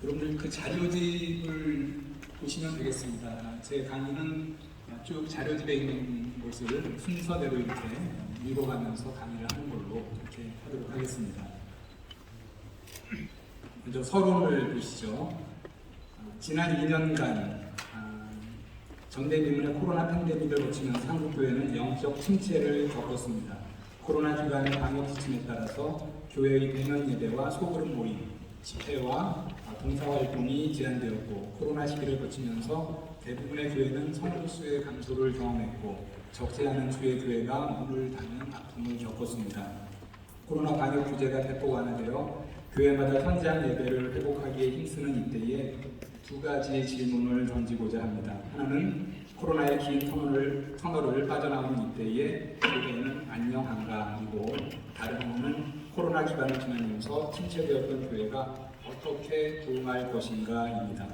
여러분들 그 자료집을 보시면 되겠습니다. 제 강의는 쭉 자료집에 있는 것을 순서대로 이렇게 읽어가면서 강의를 하는 걸로 이렇게 하도록 하겠습니다. 먼저 서론을 보시죠. 지난 2년간 전대미문의 코로나 팬데믹을 거치면서 한국교회는 영적 침체를 겪었습니다. 코로나 기간의 방역 지침에 따라서 교회의 대면 예배와 소그룹 모임, 집회와 봉사활동이 제한되었고, 코로나 시기를 거치면서 대부분의 교회는 성도 수의 감소를 경험했고, 적지 않은 수의 교회가 문을 닫는 아픔을 겪었습니다. 코로나 방역 규제가 대폭 완화되어 교회마다 현장 예배를 회복하기에 힘쓰는 이때에 두 가지 질문을 던지고자 합니다. 하나는 코로나의 긴 터널을 빠져나오는 이때에 교회는 안녕한가, 그리고 다른 하나는 코로나 기간을 지나면서 침체되었던 교회가 어떻게 부흥할 것인가입니다.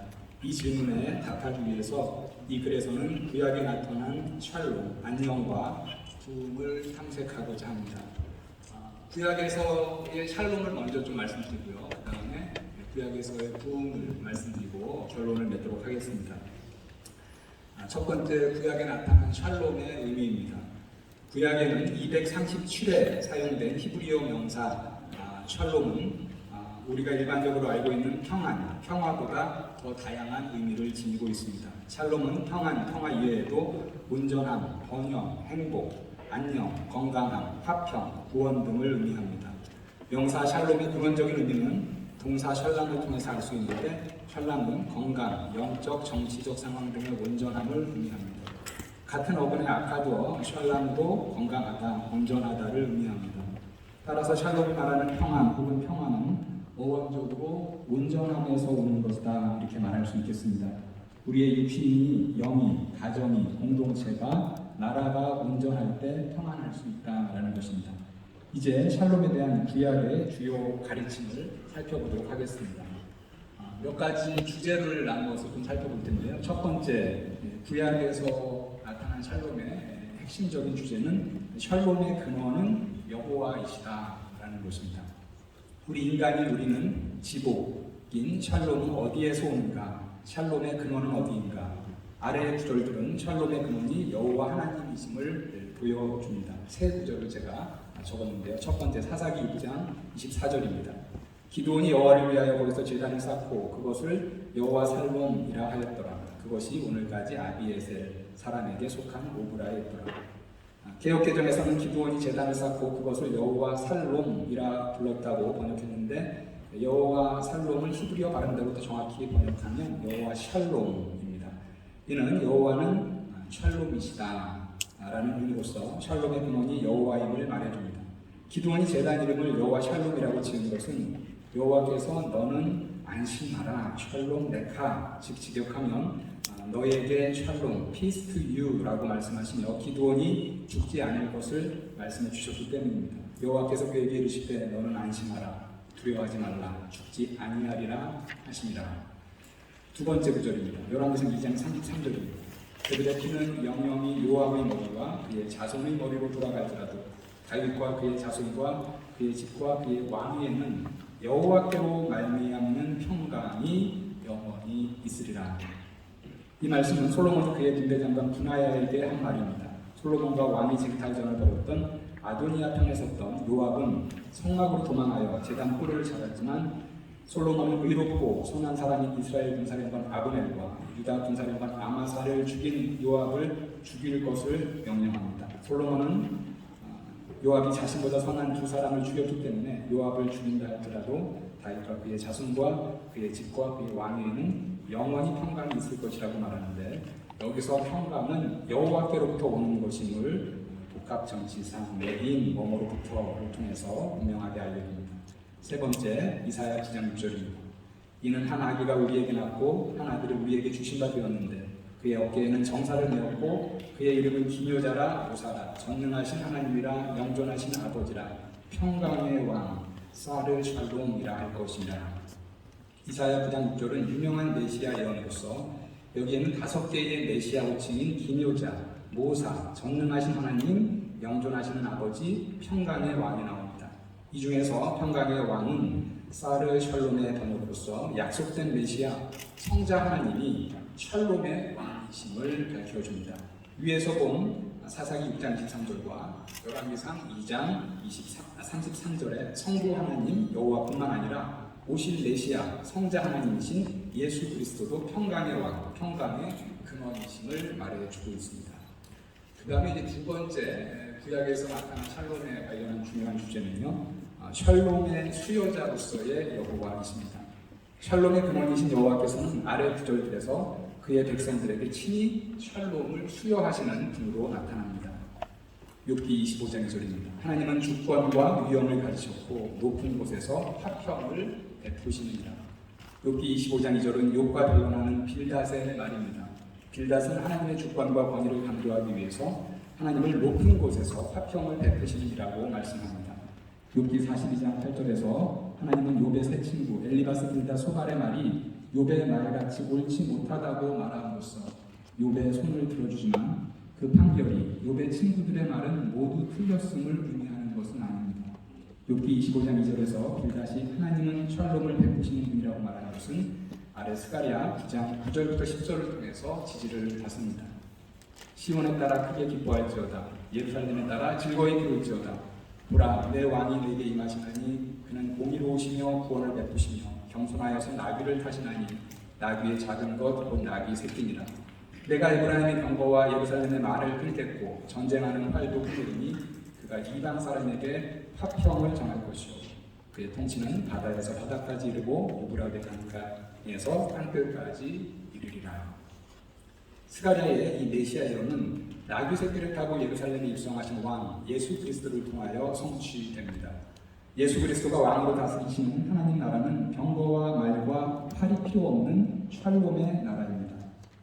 이 질문에 답하기 위해서 이 글에서는 구약에 나타난 샬롬, 안녕과 부흥을 탐색하고자 합니다. 구약에서의 샬롬을 먼저 좀 말씀드리고요. 그 다음에 구약에서의 부흥을 말씀드리고 결론을 맺도록 하겠습니다. 첫 번째, 구약에 나타난 샬롬의 의미입니다. 구약에는 237회 사용된 히브리어 명사 샬롬은 우리가 일반적으로 알고 있는 평화보다 더 다양한 의미를 지니고 있습니다. 샬롬은 평화 이외에도 온전함, 번영, 행복, 안녕, 건강함, 화평, 구원 등을 의미합니다. 명사 샬롬의 근원적인 의미는 동사 샬람을 통해서 알 수 있는데, 샬람은 건강, 영적, 정치적 상황 등의 온전함을 의미합니다. 같은 어근의 아카도 샬람도 건강하다, 온전하다를 의미합니다. 따라서 샬롬이 말하는 평안 혹은 평화는 어원적으로 온전함에서 오는 것이다, 이렇게 말할 수 있겠습니다. 우리의 육신이, 영이, 가정이, 공동체가, 나라가 온전할 때 평안할 수 있다라는 것입니다. 이제 샬롬에 대한 구약의 주요 가르침을 살펴보도록 하겠습니다. 몇 가지 주제를 나누어서 좀 살펴볼 텐데요. 첫 번째, 구약에서 나타난 샬롬의 핵심적인 주제는 샬롬의 근원은 여호와이시다라는 것입니다. 우리 인간이 누리는 지복인 샬롬은 어디에서 오는가? 샬롬의 근원은 어디인가? 아래의 구절들은 샬롬의 근원이 여호와 하나님이심을 보여줍니다. 세 구절을 제가 적었는데요. 첫 번째, 사사기 6장 24절입니다. 기드온이 여호와를 위하여 거기서 제단을 쌓고 그것을 여호와 살롬이라 하였더라. 그것이 오늘까지 아비에셀 사람에게 속한 오브라였더라. 개역개정에서는 기드온이 제단을 쌓고 그것을 여호와 살롬이라 불렀다고 번역했는데, 여호와 살롬을 히브리어 발음대로 더 정확히 번역하면 여호와 샬롬입니다. 이는 여호와는 샬롬이시다 라는 의미로서 샬롬의 근원이 여호와임을 말해줍니다. 기드온이 제단 이름을 여호와 샬롬이라고 지은 것은 여호와께서 너는 안심하라, 샬롬 레카, 즉 직역하면 너에게 샬롬, peace to you 라고 말씀하시며 기드온이 죽지 않을 것을 말씀해 주셨기 때문입니다. 여호와께서 그에게 이르시되 너는 안심하라, 두려워하지 말라, 죽지 아니하리라 하시니라. 두 번째 구절입니다. 열왕기상 2장 33절입니다. 그들의 피는 영영이 요압의 머리와 그의 자손의 머리로 돌아갈지라도 다윗과 그의 자손과 그의 집과 그의 왕위에는 여호와께로 말미암는 평강이 영원히 있으리라. 이 말씀은 솔로몬이 그의 군대장관 분하야에게 한 말입니다. 솔로몬과 왕이 쟁탈전을 벌였던 아도니아 편에 섰던 요압은 성막으로 도망하여 제단 뿔을 잡았지만 솔로몬은 의롭고 선한 사람인 이스라엘 군사령관 아브넬과 유다 군사령관 아마사를 죽인 요압을 죽일 것을 명령합니다. 솔로몬은 요압이 자신보다 선한 두 사람을 죽였기 때문에 요압을 죽인다 할지라도 다윗과 그의 자손과 그의 집과 그의 왕위에는 영원히 평강이 있을 것이라고 말하는데, 여기서 평강은 여호와께로부터 오는 것임을 복합정치상 매인 뭐뭐로부터를 통해서 분명하게 알려줍니다. 세 번째, 이사야 9장 6절입니다. 이는 한 아기가 우리에게 낳고 한 아들을 우리에게 주신 바 되었는데 그의 어깨에는 정사를 메었고 그의 이름은 기묘자라 모사라 전능하신 하나님이라 영존하신 아버지라 평강의 왕 사르 샬롬이라 할 것이니라. 이사야 9장 6절은 유명한 메시아 예언으로서 여기에는 5개의 메시아 호칭인 기묘자, 모사, 전능하신 하나님, 영존하시는 아버지, 평강의 왕이 나옵니다. 이 중에서 평강의 왕은 사르 샬롬의 번역으로서 약속된 메시아, 성자 하나님이 샬롬의 왕이심을 밝혀줍니다. 위에서 본 사사기 6장 23절과 열왕기상 2장 33절에 성부 하나님 여호와뿐만 아니라 오실 메시아 성자 하나님이신 예수 그리스도도 평강의 왕, 평강의 근원이심을 말해주고 있습니다. 그 다음에 이제 두 번째 구약에서 나타난 샬롬에 관련한 중요한 주제는요, 샬롬의 수요자로서의 여호와이십니다. 샬롬의 근원이신 여호와께서는 아래 구절들에서 그의 백성들에게 친히 샬롬을 수여하시는 분으로 나타납니다. 욥기 25장 2절입니다. 하나님은 주권과 위엄을 가지셨고 높은 곳에서 화평을 베푸시느니라. 욥기 25장 2절은 욥과 변론하는 빌닷의 말입니다. 빌닷은 하나님의 주권과 권위를 강조하기 위해서 하나님을 높은 곳에서 화평을 베푸시느니라고 말씀합니다. 욥기 42장 8절에서 하나님은 욥의 세 친구 엘리바스 빌닷 소발의 말이 욥의 말같이 옳지 못하다고 말함으로써 욥의 손을 들어주지만 그 판결이 욥의 친구들의 말은 모두 틀렸음을 의미하는 것은 아닙니다. 욥기 25장 2절에서 빌닷이 하나님은 샬롬을 베푸시는 분이라고 말하는 것은 아래 스가랴 9장 9절부터 10절을 통해서 지지를 받습니다. 시온에 따라 크게 기뻐할지어다. 예루살렘에 따라 즐거이 부를지어다. 보라, 내 왕이 내게 임하시나니 그는 공의로우시며 구원을 베푸시며 겸손하여서 나귀를 타시나니 나귀의 작은 것 곧 나귀 새끼니라. 내가 에브라임의 병거와 예루살렘의 말을 끊겠고 전쟁하는 활도 끊으리니 그가 이방 사람에게 화평을 정할 것이요 그의 통치는 바다에서 바다까지 이르고 유브라데 강가에서 땅끝까지 이르리라. 스가랴의 이 메시아 예언은 나귀 새끼를 타고 예루살렘에 입성하신 왕 예수 그리스도를 통하여 성취됩니다. 예수 그리스도가 왕으로 다스리시는 하나님 나라는 병거와 말과 팔이 필요 없는 샬롬의 나라입니다.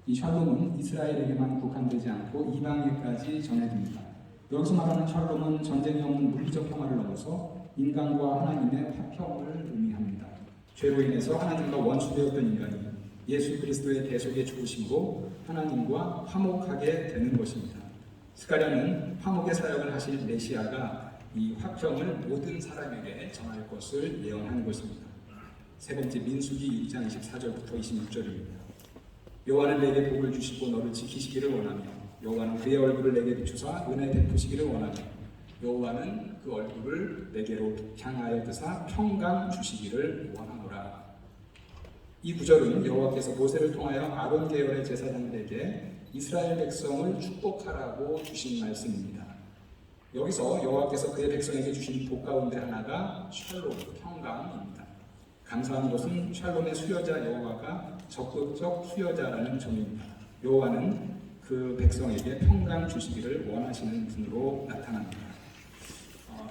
이 샬롬은 이스라엘에게만 국한되지 않고 이방에까지 전해집니다. 여기서 말하는 샬롬은 전쟁이 없는 물리적 평화를 넘어서 인간과 하나님의 화평을 의미합니다. 죄로 인해서 하나님과 원수되었던 인간이 예수 그리스도의 대속의 죽으심으로 하나님과 화목하게 되는 것입니다. 스가랴는 화목의 사역을 하실 메시아가 이 화평을 모든 사람에게 전할 것을 예언하는 것입니다. 세 번째, 민수기 6장 24절부터 26절입니다. 여호와는 내게 복을 주시고 너를 지키시기를 원하며 여호와는 그의 얼굴을 내게 비추사 은혜 베푸시기를 원하며 여호와는 그 얼굴을 내게로 향하여 드사 평강 주시기를 원하노라. 이 구절은 여호와께서 모세를 통하여 아론 계열의 제사장들에게 이스라엘 백성을 축복하라고 주신 말씀입니다. 여기서 여호와께서 그의 백성에게 주신 복 가운데 하나가 샬롬, 평강입니다. 감사한 것은 샬롬의 수여자 여호와가 적극적 수여자라는 점입니다. 여호와는 그 백성에게 평강 주시기를 원하시는 분으로 나타납니다.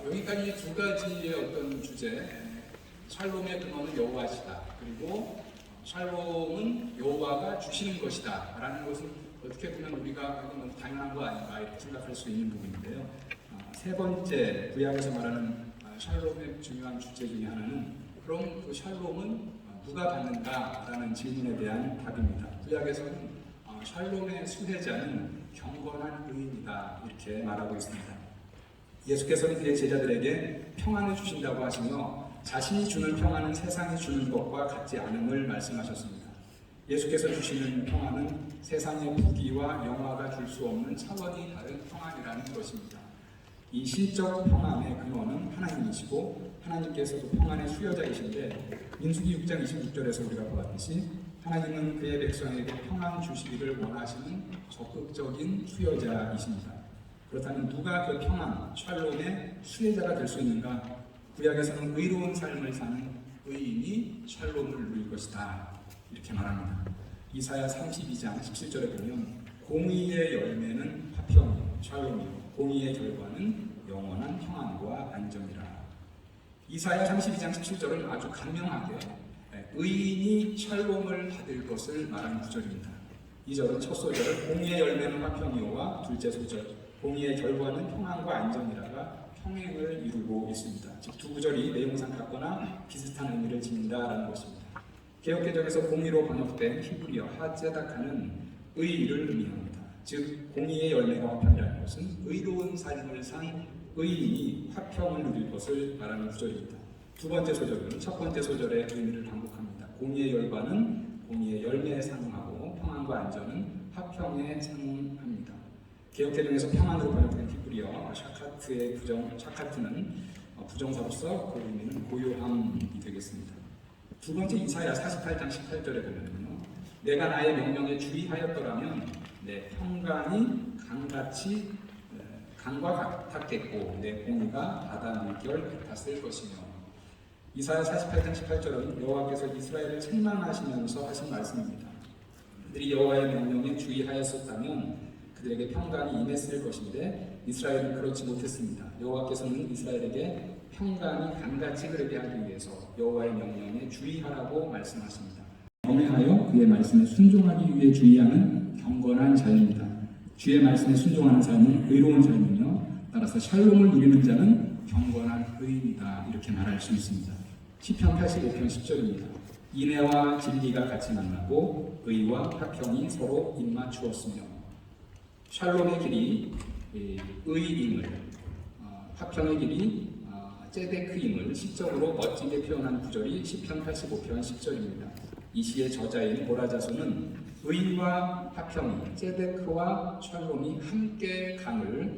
여기까지 두 가지의 어떤 주제, 샬롬의 근원은 여호와시다. 그리고 샬롬은 여호와가 주시는 것이다. 라는 것은 어떻게 보면 우리가 너무 당연한 거 아닌가 이렇게 생각할 수 있는 부분인데요. 세 번째, 구약에서 말하는 샬롬의 중요한 주제 중에 하나는 그럼 그 샬롬은 누가 받는가라는 질문에 대한 답입니다. 구약에서는 샬롬의 수혜자는 경건한 의인이다 이렇게 말하고 있습니다. 예수께서는 그의 제자들에게 평안을 주신다고 하시며 자신이 주는 평안은 세상이 주는 것과 같지 않음을 말씀하셨습니다. 예수께서 주시는 평안은 세상의 부귀와 영화가 줄 수 없는 차원이 다른 평안이라는 것입니다. 이 신적 평안의 근원은 하나님이시고 하나님께서도 평안의 수여자이신데 민수기 6장 26절에서 우리가 보았듯이 하나님은 그의 백성에게 평안 주시기를 원하시는 적극적인 수여자이십니다. 그렇다면 누가 그 평안, 샬롬의 수혜자가 될 수 있는가? 구약에서는 의로운 삶을 사는 의인이 샬롬을 누릴 것이다 이렇게 말합니다. 이사야 32장 17절에 보면 공의의 열매는 화평이요 샬롬이요 공의의 결과는 영원한 평안과 안정이라. 이사야 32장 17절은 아주 간명하게 의인이 샬롬을 받을 것을 말하는 구절입니다. 이 절은 첫 소절을 공의의 열매는 화평이요와 둘째 소절 공의의 결과는 평안과 안정이라가 평행을 이루고 있습니다. 즉 두 구절이 내용상 같거나 비슷한 의미를 지닌다라는 것입니다. 개역개정에서 공의로 번역된 히브리어 하제다카는 의의를 의미합니다. 즉 공의의 열매가 화평이라는 것은 의로운 삶을 산 의인이 화평을 누릴 것을 말하는 구절입니다. 두 번째 소절은 첫 번째 소절의 의미를 반복합니다. 공의의 열과는 공의의 열매에 상응하고 평안과 안전은 화평에 상응합니다. 개역개정에서 평안으로 번역된 히브리어 샤카트의 샤카트는 부정사로서 그 의미는 고요함이 되겠습니다. 두 번째 이사야 48장 18절에 보면요, 내가 나의 명령에 주의하였더라면 내 평강이 강과 같았겠고 내 공의가 바다 물결 같았을 것이며. 이사야 48장 18절은 여호와께서 이스라엘을 책망하시면서 하신 말씀입니다. 그들이 여호와의 명령에 주의하였었다면 그들에게 평강이 임했을 것인데 이스라엘은 그렇지 못했습니다. 여호와께서는 이스라엘에게 평강이 강같이 흐르게 하기 위해서 여호와의 명령에 주의하라고 말씀하십니다. 범행하여 그의 말씀에 순종하기 위해 주의하는 경건한 자입니다. 주의 말씀에 순종하는 삶은 의로운 삶이며 따라서 샬롬을 누리는 자는 경건한 의인이다 이렇게 말할 수 있습니다. 시편 85편 10절입니다. 인애와 진리가 같이 만나고 의와 화평이 서로 입맞추었으며. 샬롬의 길이 의임을, 화평의 길이 ጼ데크임을 시적으로 멋지게 표현한 구절이 시편 85편 10절입니다. 이 시의 저자인 보라자손은 의와 화평이, ጼ데크와 샬롬이 함께 강을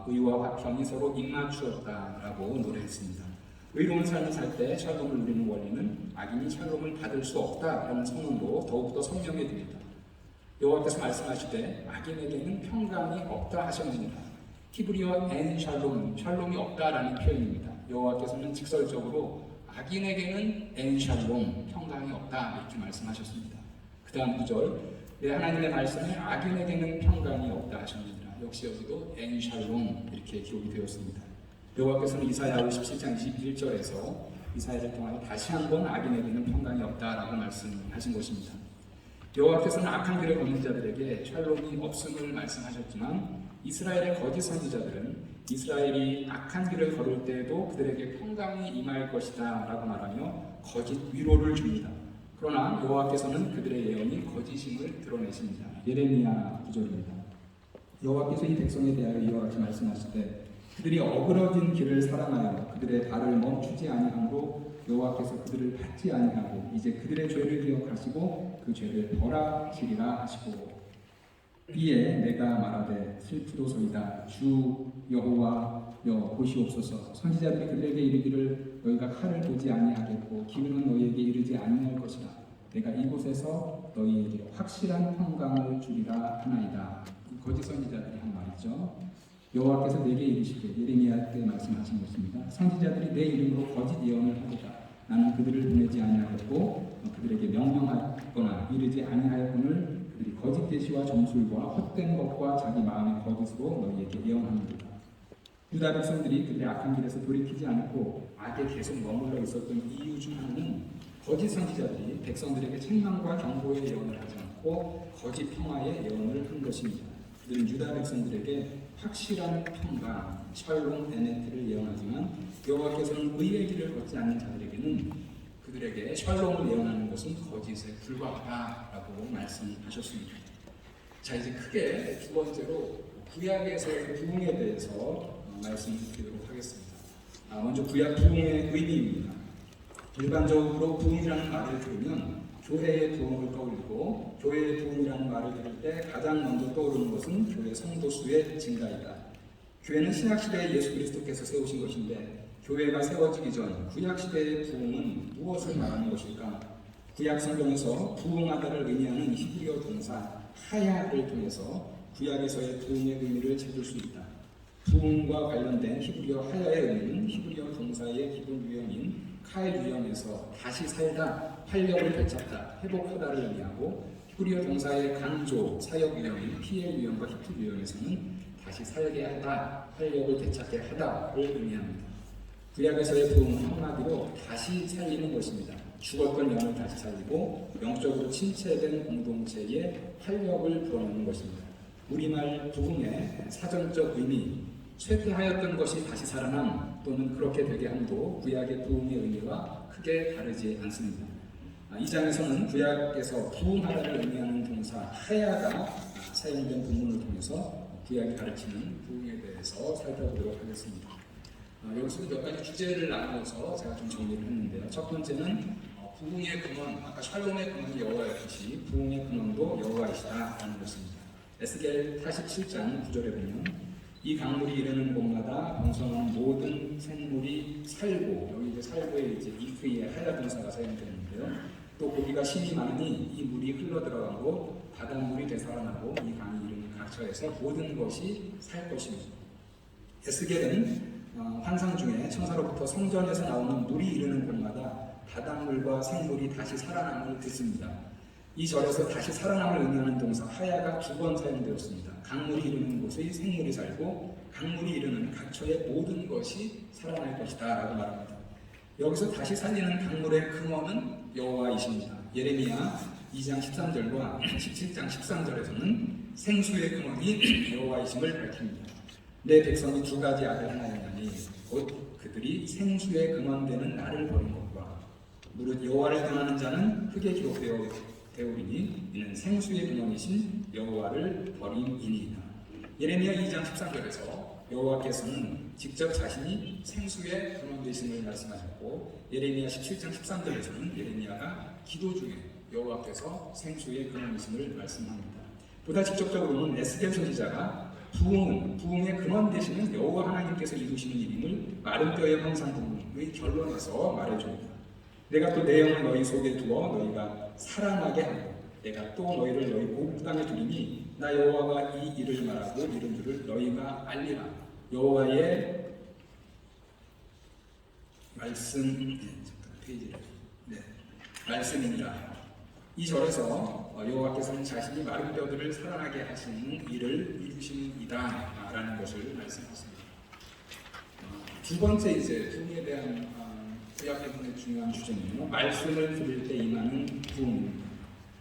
의와 화평이 서로 입맞추었다라고 노래했습니다. 의로운 삶을 살 때 샬롬을 누리는 원리는 악인이 샬롬을 받을 수 없다라는 선언도 더욱더 선명해집니다. 여호와께서 말씀하시되 악인에게는 평강이 없다 하셨느니라. 히브리어 엔 샬롬, 샬롬이 없다라는 표현입니다. 여호와께서는 직설적으로 악인에게는 엔 샬롬, 평강이 없다 이렇게 말씀하셨습니다. 그 다음 구절, 내 하나님의 말씀에 악인에게는 평강이 없다 하셨느니라. 역시 여기도 엔 샬롬 이렇게 기록이 되었습니다. 여호와께서는 이사야 57장 21절에서 이사야를 통하여 다시 한번 악인에게는 평강이 없다라고 말씀하신 것입니다. 여호와께서는 악한 길을 걷는 자들에게 샬롬이 없음을 말씀하셨지만 이스라엘의 거짓 선지자들은 이스라엘이 악한 길을 걸을 때에도 그들에게 평강이 임할 것이다 라고 말하며 거짓 위로를 줍니다. 그러나 여호와께서는 그들의 예언이 거짓임을 드러내십니다. 예레미야 9절입니다. 여호와께서 이 백성에 대하여 이와 같이 말씀하시되 그들이 어그러진 길을 사랑하여 그들의 발을 멈추지 아니함으로 여호와께서 그들을 받지 아니하고 이제 그들의 죄를 기억하시고 그 죄를 벌하시리라 하시고. 이에 내가 말하되 슬프도소이다. 주 여호와여 보시옵소서. 선지자들이 그들에게 이르기를 너희가 칼을 보지 아니하겠고 기운은 너희에게 이르지 아니할 것이라. 내가 이곳에서 너희에게 확실한 평강을 주리라 하나이다. 거짓 선지자들이 한 말이죠. 여호와께서 내게 이르시되 예레미야 때 말씀하신 것입니다. 선지자들이 내 이름으로 거짓 예언을 하리라. 나는 그들을 보내지 아니하였고 그들에게 명령하거나 이르지 아니하였거늘 그들이 거짓 계시와 점술과 헛된 것과 자기 마음의 거짓으로 너희에게 예언합니다. 유다 백성들이 그들의 악한 길에서 돌이키지 않고 악에 계속 머물러 있었던 이유 중 하나는 거짓 선지자들이 백성들에게 책망과 경고의 예언을 하지 않고 거짓 평화의 예언을 한 것입니다. 그들은 유다 백성들에게 확실한 평강, 샬롬 에네트를 예언하지만 여호와께서는 의의 길을 걷지 않는 자들에게는 그들에게 샬롬을 예언하는 것은 거짓에 불과하다라고 말씀하셨습니다. 자, 이제 크게 두 번째로 구약에서의 부흥에 대해서 말씀드리도록 하겠습니다. 먼저 구약 부흥의 의미입니다. 일반적으로 부흥이라는 말을 들으면 교회의 부흥을 떠올리고 교회의 부흥이라는 말을 들을 때 가장 먼저 떠오르는 것은 교회 성도수의 증가이다. 교회는 신약시대에 예수 그리스도께서 세우신 것인데 교회가 세워지기 전 구약시대의 부흥은 무엇을 말하는 것일까? 구약 성경에서 부흥하다를 의미하는 히브리어 동사 하야를 통해서 구약에서의 부흥의 의미를 찾을 수 있다. 부흥과 관련된 히브리어 하야의 의미는 히브리어 동사의 기본 유형인 카의 유형에서 다시 살다, 활력을 되찾다, 회복하다를 의미하고 히브리어 동사의 강조, 사역 유형인 피엘 유형과 히트 유형에서는 다시 살게 하다, 활력을 되찾게 하다를 의미합니다. 구약에서의 부흥은 한마디로 다시 살리는 것입니다. 죽었던 영을 다시 살리고 영적으로 침체된 공동체에 활력을 불어넣는 것입니다. 우리말 부흥의 사전적 의미, 쇠퇴하였던 것이 다시 살아남 또는 그렇게 되게 함도 구약의 부흥의 의미와 크게 다르지 않습니다. 이 장에서는 구약에서 부흥하다를 의미하는 동사 하야가 사용된 본문을 통해서 구약이 가르치는 부흥에 대해서 살펴보도록 하겠습니다. 여기서 몇 가지 주제를 나누어서 제가 좀 정리를 했는데요. 첫 번째는 부흥의 근원, 아까 샬롬의 근원이 여호와였듯이 부흥의 근원도 여호와이시다라는 것입니다. 에스겔 47장 9절에 보면 이 강물이 이르는 곳마다 번성하는 모든 생물이 살고, 여기 이제 살고에 이제 이크의 하야 동사가 사용되는데요. 또 고기가 심이 많으니 이 물이 흘러 들어간 곳 바닷물이 되살아나고 이 강이 이르는 각처에서 모든 것이 살 것입니다. 에스겔은 환상 중에 천사로부터 성전에서 나오는 물이 이르는 곳마다 바닷물과 생물이 다시 살아남을 듣습니다. 이 절에서 다시 살아남을 의미하는 동사 하야가 2번 사용되었습니다. 강물이 이르는 곳의 생물이 살고 강물이 이르는 각처의 모든 것이 살아날 것이다 라고 말합니다. 여기서 다시 살리는 강물의 근원은 여호와이십니다. 예레미야 2장 13절과 17장 13절에서는 생수의 근원이 여호와이심을 밝힙니다. 내 백성이 2가지 악을 행하였나니 곧 그들이 생수의 근원되는 나를 버린 것과 무릇 여호와를 등하는 자는 흙에 기록되오리니 이는 생수의 근원이신 여호와를 버림이니이다. 예레미야 2장 13절에서 여호와께서는 직접 자신이 생수의 근원 되심을 말씀하셨고 예레미야 17장 13절에서는 예레미야가 기도 중에 여호와께서 생수의 근원이심을 말씀합니다. 보다 직접적으로는 에스겔 선지자가 부흥의 근원 되시는 여호와 하나님께서 이루시는 일임을 마른 뼈의 환상 부흥의 결론에서 말해줍니다. 내가 또 내 영을 너희 속에 두어 너희가 살아나게 하고 내가 또 너희를 너희 고국 땅에 두리니 나 여호와가 이 일을 말하고 이른 줄을 너희가 알리라. 여호와의 말씀이니라. 이 절에서 여호와께서는 자신이 마른 뼈들을 살아나게 하시는 일을 이루심이다 라는 것을 말씀하십니다. 두 번째 이제 부흥에 대한 구약의 부흥의 중요한 주제는요, 말씀을 들을 때 임하는 부흥입니다.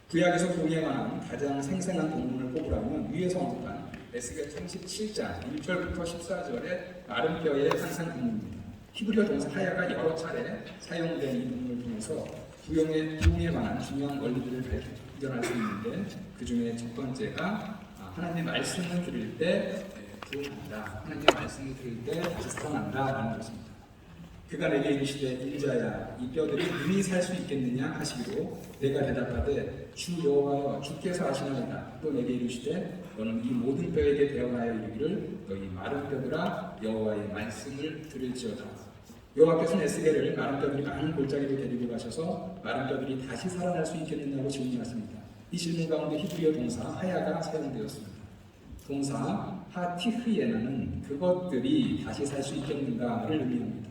구약에서 부흥에 관한 가장 생생한 본문을 뽑으라면 위에서 언급한 에스겔 37장 1절부터 14절의 마른 뼈의 환상 본문입니다. 히브리어 동사 하야가 여러 차례 사용된 이 본문을 통해서 부흥에 관한 중요한 원리들을 발견할 수 있는데 그 중에 첫 번째가 하나님의 말씀을 들을 때 부흥한다. 하나님의 말씀을 들을 때 다시 살아난다 라는 것입니다. 그가 내게 이르시되 인자야 이 뼈들이 능히 살 수 있겠느냐 하시기로 내가 대답하되 주 여호와여 주께서 아시나이다. 또 내게 이르시되 너는 이 모든 뼈에게 대언하여 이르기를 너희 마른 뼈들아 여호와의 말씀을 들을지어다. 여호와께서는 에스겔을 마른 뼈들이 많은 골짜기로 데리고 가셔서 마른 뼈들이 다시 살아날 수 있겠느냐고 질문하십니다. 이 질문 가운데 히브리어 동사 하야가 사용되었습니다. 동사 하티흐예나는 그것들이 다시 살 수 있겠는가를 의미합니다.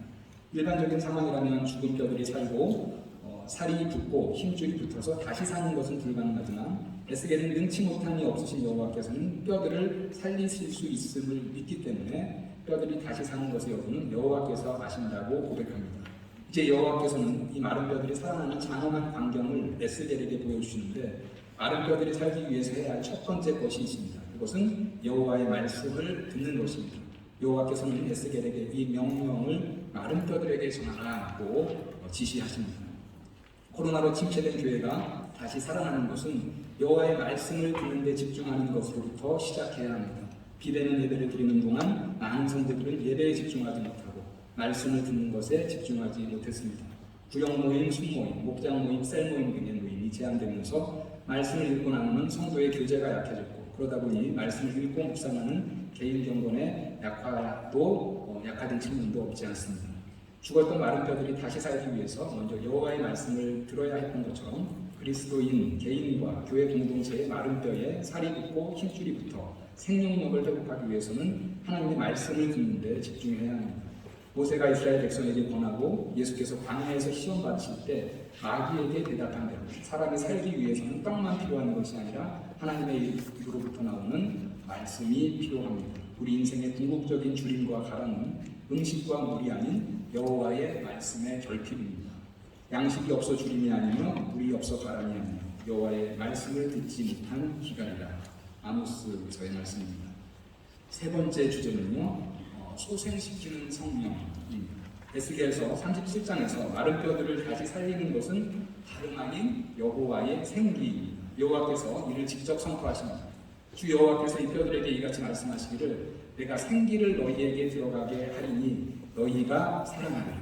일반적인 상황이라면 죽은 뼈들이 살고 살이 붙고 힘줄이 붙어서 다시 사는 것은 불가능하지만 에스겔은 능치 못함이 없으신 여호와께서는 뼈들을 살리실 수 있음을 믿기 때문에 뼈들이 다시 사는 것의 여부는 여호와께서 아신다고 고백합니다. 이제 여호와께서는 이 마른 뼈들이 살아나는 장엄한 광경을 에스겔에게 보여주시는데 마른 뼈들이 살기 위해서 해야 할 첫 번째 것이 있습니다. 그것은 여호와의 말씀을 듣는 것입니다. 여호와께서는 에스겔에게 이 명령을 마른 뼈들에게 전하라고 지시하십니다. 코로나로 침체된 교회가 다시 살아나는 것은 여호와의 말씀을 듣는 데 집중하는 것으로부터 시작해야 합니다. 비대면 예배를 드리는 동안 많은 성도들은 예배에 집중하지 못하고 말씀을 듣는 것에 집중하지 못했습니다. 구역 모임, 순모임, 목장 모임, 셀 모임 등의 모임이 부분이 제한되면서 말씀을 읽고 나면 성도의 교제가 약해졌고, 그러다 보니 말씀을 읽고 묵상하는 개인 경건의 약화도 약화된 측면도 없지 않습니다. 죽었던 마른 뼈들이 다시 살기 위해서 먼저 여호와의 말씀을 들어야 했던 것처럼 그리스도인 개인과 교회 공동체의 마른 뼈에 살이 붙고 힘줄이 붙어 생명력을 회복하기 위해서는 하나님의 말씀을 듣는 데 집중해야 합니다. 모세가 이스라엘 백성에게 권하고 예수께서 광야에서 시험 받으실 때 마귀에게 대답한 대로 사람이 살기 위해서는 떡만 필요한 것이 아니라 하나님의 입으로부터 나오는 말씀이 필요합니다. 우리 인생의 궁극적인 주림과 가랑은 음식과 물이 아닌 여호와의 말씀의 결핍입니다. 양식이 없어 주림이 아니며 물이 없어 가랑이 아니며 여호와의 말씀을 듣지 못한 기갈이라. 아모스서의 말씀입니다. 세 번째 주제는요, 소생시키는 성령입니다. 에스겔서 37장에서 마른 뼈들을 다시 살리는 것은 다름 아닌 여호와의 생기입니다. 여호와께서 이를 직접 선포하십니다. 주 여호와께서 이 뼈들에게 이같이 말씀하시기를 내가 생기를 너희에게 들어가게 하리니 너희가 살아나리라.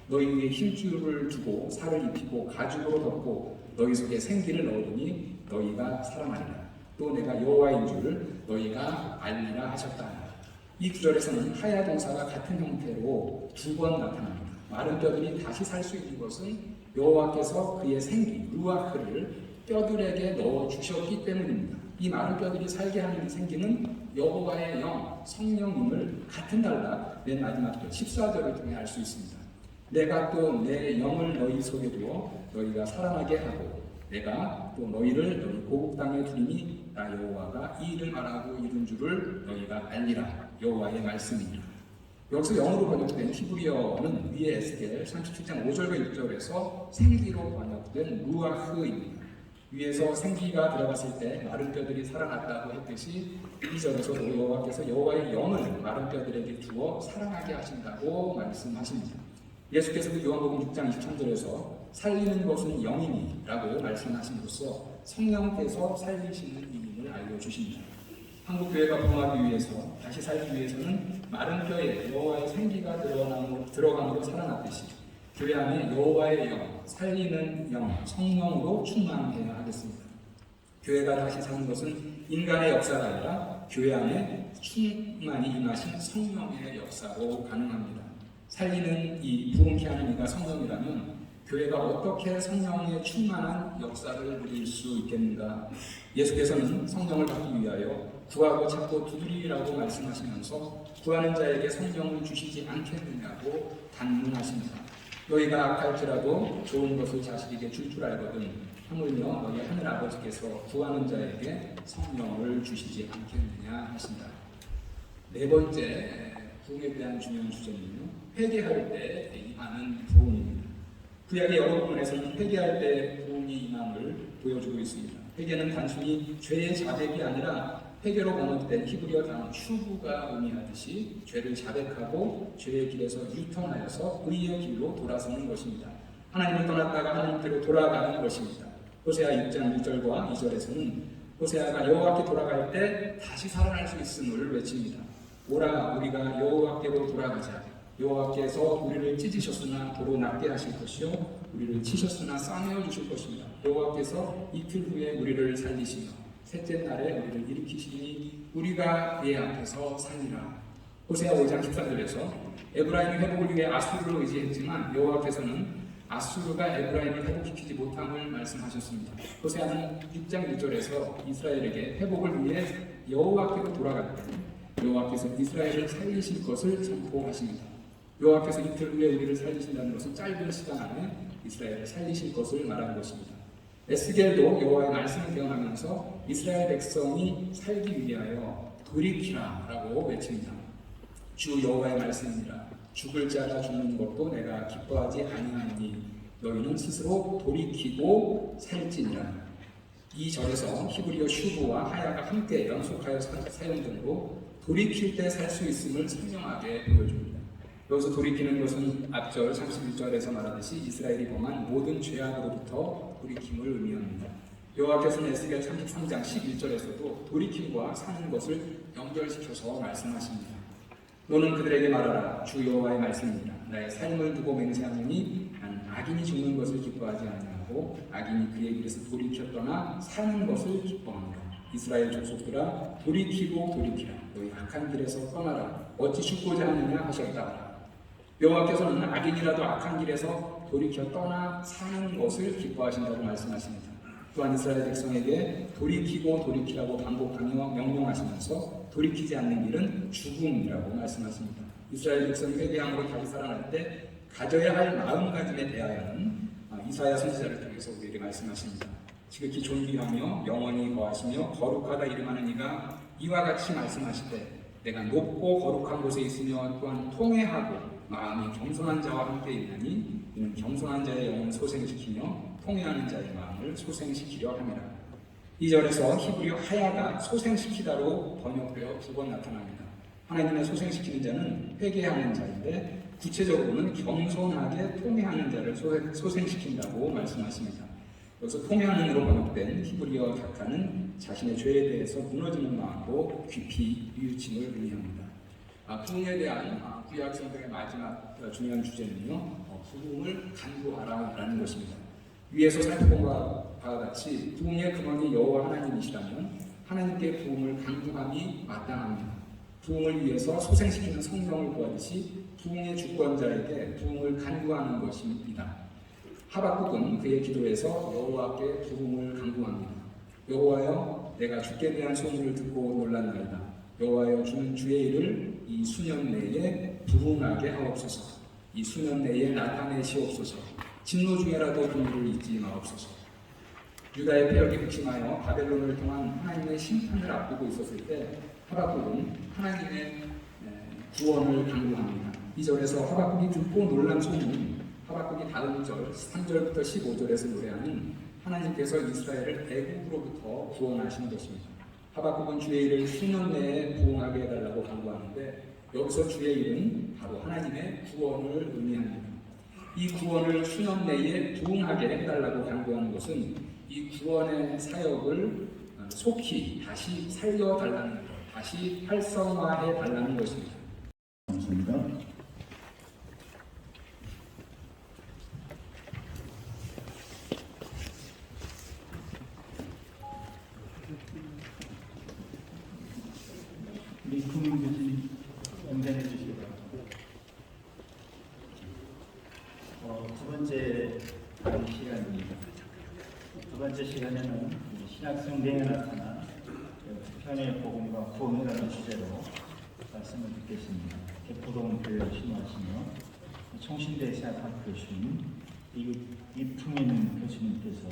너희 위에 힘줄을 두고 살을 입히고 가죽으로 덮고 너희 속에 생기를 넣으니 너희가 살아나리라. 또 내가 여호와인 줄 너희가 알리라 하셨다. 이 구절에서는 하야 동사가 같은 형태로 두 번 나타납니다. 마른 뼈들이 다시 살 수 있는 것은 여호와께서 그의 생기, 루아크를 뼈들에게 넣어주셨기 때문입니다. 이 마른 뼈들이 살게 하는 생기는 여호와의 영, 성령님을 같은 단락 맨 마지막 절 14절을 통해 알 수 있습니다. 내가 또 내 영을 너희 속에 두어 너희가 살아나게 하고 내가 또 너희를 너희 고국 땅에 두리니 나 여호와가 이 일을 말하고 이룬 줄을 너희가 알리라. 여호와의 말씀이니라. 여기서 영어로 번역된 히브리어는 위에 에스겔 37장 5절과 6절에서 생기로 번역된 루아흐입니다. 위에서 생기가 들어갔을 때 마른 뼈들이 살아났다고 했듯이 2절에서도 여호와께서 여호와의 영을 마른 뼈들에게 주어 살아나게 하신다고 말씀하십니다. 예수께서도 요한복음 6장 23절에서 살리는 것은 영이니 라고 말씀하심으로써 성령께서 살리시는 이름을 알려주십니다. 한국교회가 부흥하기 위해서, 다시 살기 위해서는 마른 뼈에 여호와의 생기가 들어감으로 살아났듯이 교회 안에 여호와의 영, 살리는 영, 성령으로 충만해야 하겠습니다. 교회가 다시 사는 것은 인간의 역사가 아니라 교회 안에 충만히 임하신 성령의 역사로 가능합니다. 살리는 이 부흥케 하는 이가 성령이라면 교회가 어떻게 성령의 충만한 역사를 누릴 수 있겠는가? 예수께서는 성령을 받기 위하여 구하고 찾고 두드리라고 말씀하시면서 구하는 자에게 성령을 주시지 않겠느냐고 단문하십니다. 너희가 악할지라도 좋은 것을 자식에게 줄 줄 알거든 하물며 너희 하늘 아버지께서 구하는 자에게 성령을 주시지 않겠느냐 하신다. 네 번째 부흥에 대한 중요한 주제는요, 회개할 때 임하는 부흥입니다. 구약의 여러 부분에서는 회개할 때 부흥이 임함을 보여주고 있습니다. 회개는 단순히 죄의 자백이 아니라 회개로 번역된 히브리어 단어 슈브가 의미하듯이 죄를 자백하고 죄의 길에서 유턴하여서 의의 길로 돌아서는 것입니다. 하나님을 떠났다가 하나님께로 돌아가는 것입니다. 호세아 6장 1절과 2절에서는 호세아가 여호와께 돌아갈 때 다시 살아날 수 있음을 외칩니다. 오라 우리가 여호와께로 돌아가자. 여호와께서 우리를 찢으셨으나 도로 낫게 하실 것이요 우리를 치셨으나 싸매어 주실 것입니다. 여호와께서 이틀 후에 우리를 살리시며 셋째 날에 우리를 일으키시니 우리가 그의 앞에서 살리라. 호세아 5장 14절에서 에브라임의 회복을 위해 아수르를 의지했지만 여호와께서는 아수르가 에브라임을 회복시키지 못함을 말씀하셨습니다. 호세아는 6장 1절에서 이스라엘에게 회복을 위해 여호와께로 돌아갈 때 여호와께서 이스라엘을 살리실 것을 선포하십니다. 여호와께서 이틀 후에 우리를 살리신다는 것은 짧은 시간 안에 이스라엘을 살리실 것을 말하는 것입니다. 에스겔도 여호와의 말씀을 경험하면서 이스라엘 백성이 살기 위하여 돌이키라라고 외칩니다. 주 여호와의 말씀이니라. 죽을 자가 죽는 것도 내가 기뻐하지 아니하니 너희는 스스로 돌이키고 살지니라. 이 절에서 히브리어 슈브와 하야가 함께 연속하여 사용되므로 돌이킬 때 살 수 있음을 선명하게 보여줍니다. 여기서 돌이키는 것은 앞절 31절에서 말하듯이 이스라엘이 범한 모든 죄악으로부터 돌이킴을 의미합니다. 여호와께서는 에스겔 33장 11절에서도 돌이킴과 사는 것을 연결시켜서 말씀하십니다. 너는 그들에게 말하라. 주 여호와의 말씀이니라. 나의 삶을 두고 맹세하노니 난 악인이 죽는 것을 기뻐하지 아니하고 악인이 그의 길에서 돌이켜 떠나 사는 것을 기뻐하노라. 이스라엘 족속들아 돌이키고 돌이키라. 너희 악한 길에서 떠나라. 어찌 죽고자 하느냐 하셨다. 여호와께서는 악인이라도 악한 길에서 돌이켜 떠나 사는 것을 기뻐하신다고 말씀하십니다. 또한 이스라엘 백성에게 돌이키고 돌이키라고 반복하며 명령하시면서 돌이키지 않는 길은 죽음이라고 말씀하십니다. 이스라엘 백성이 회개함으로 다시 살아날 때 가져야 할 마음가짐에 대하여는 이사야 선지자를 통해서 우리에게 말씀하십니다. 지극히 존귀하며 영원히 거하시며 거룩하다 이름하는 이가 이와 같이 말씀하시되 내가 높고 거룩한 곳에 있으며 또한 통회하고 마음이 겸손한 자와 함께 있나니 이는 겸손한 자의 영을 소생시키며 통회하는 자의 마음을 소생시키려 함이라. 2절에서 히브리어 하야가 소생시키다로 번역되어 두 번 나타납니다. 하나님의 소생시키는 자는 회개하는 자인데 구체적으로는 겸손하게 통회하는 자를 소생시킨다고 말씀하십니다. 여기서 통회하는으로 번역된 히브리어 갸카는 자신의 죄에 대해서 무너지는 마음으로 깊이 뉘우침을 의미합니다. 부흥에 대한 구약 성경의 마지막 중요한 주제는요, 부흥을 간구하라라는 것입니다. 위에서 살펴본 바와 같이 부흥의 근원이 여호와 하나님이시라면 하나님께 부흥을 간구함이 마땅합니다. 부흥을 위해서 소생시키는 성령을 구하듯이 부흥의 주권자에게 부흥을 간구하는 것입니다. 하박국은 그의 기도에서 여호와께 부흥을 간구합니다. 여호와여, 내가 주께 대한 소문을 듣고 놀랐나이다. 여호와여, 주는 주의 일을 이 수년 내에 부흥하게 하옵소서. 이 수년 내에 나타내시옵소서. 진노 중에라도 긍휼을 잊지 마옵소서. 유다의 폐역이 극심하여 바벨론을 통한 하나님의 심판을 앞두고 있었을 때 하박국은 하나님의 구원을 간구합니다. 2절에서 하박국이 듣고 놀란 소문, 하박국이 다음 절 3절부터 15절에서 노래하는 하나님께서 이스라엘을 애국으로부터 구원하신 것입니다. 하박국은 주의 일을 수년 내에 부흥하게 해달라고 간구하는데 여기서 주의 일은 바로 하나님의 구원을 의미합니다. 이 구원을 수년 내에 부흥하게 해달라고 간구하는 것은 이 구원의 사역을 속히 다시 살려달라는 것, 다시 활성화해달라는 것입니다. 감사합니다. 우리 국민들이 응답해 주시기 바랍니다. 두 번째 시간입니다. 두 번째 시간에는 신약성경에 나타난 편의 복음과 구원이라는 주제로 말씀을 듣겠습니다. 개포동 교회를 신호하시며 총신대 세학학교 교수님 이풍인 교수님께서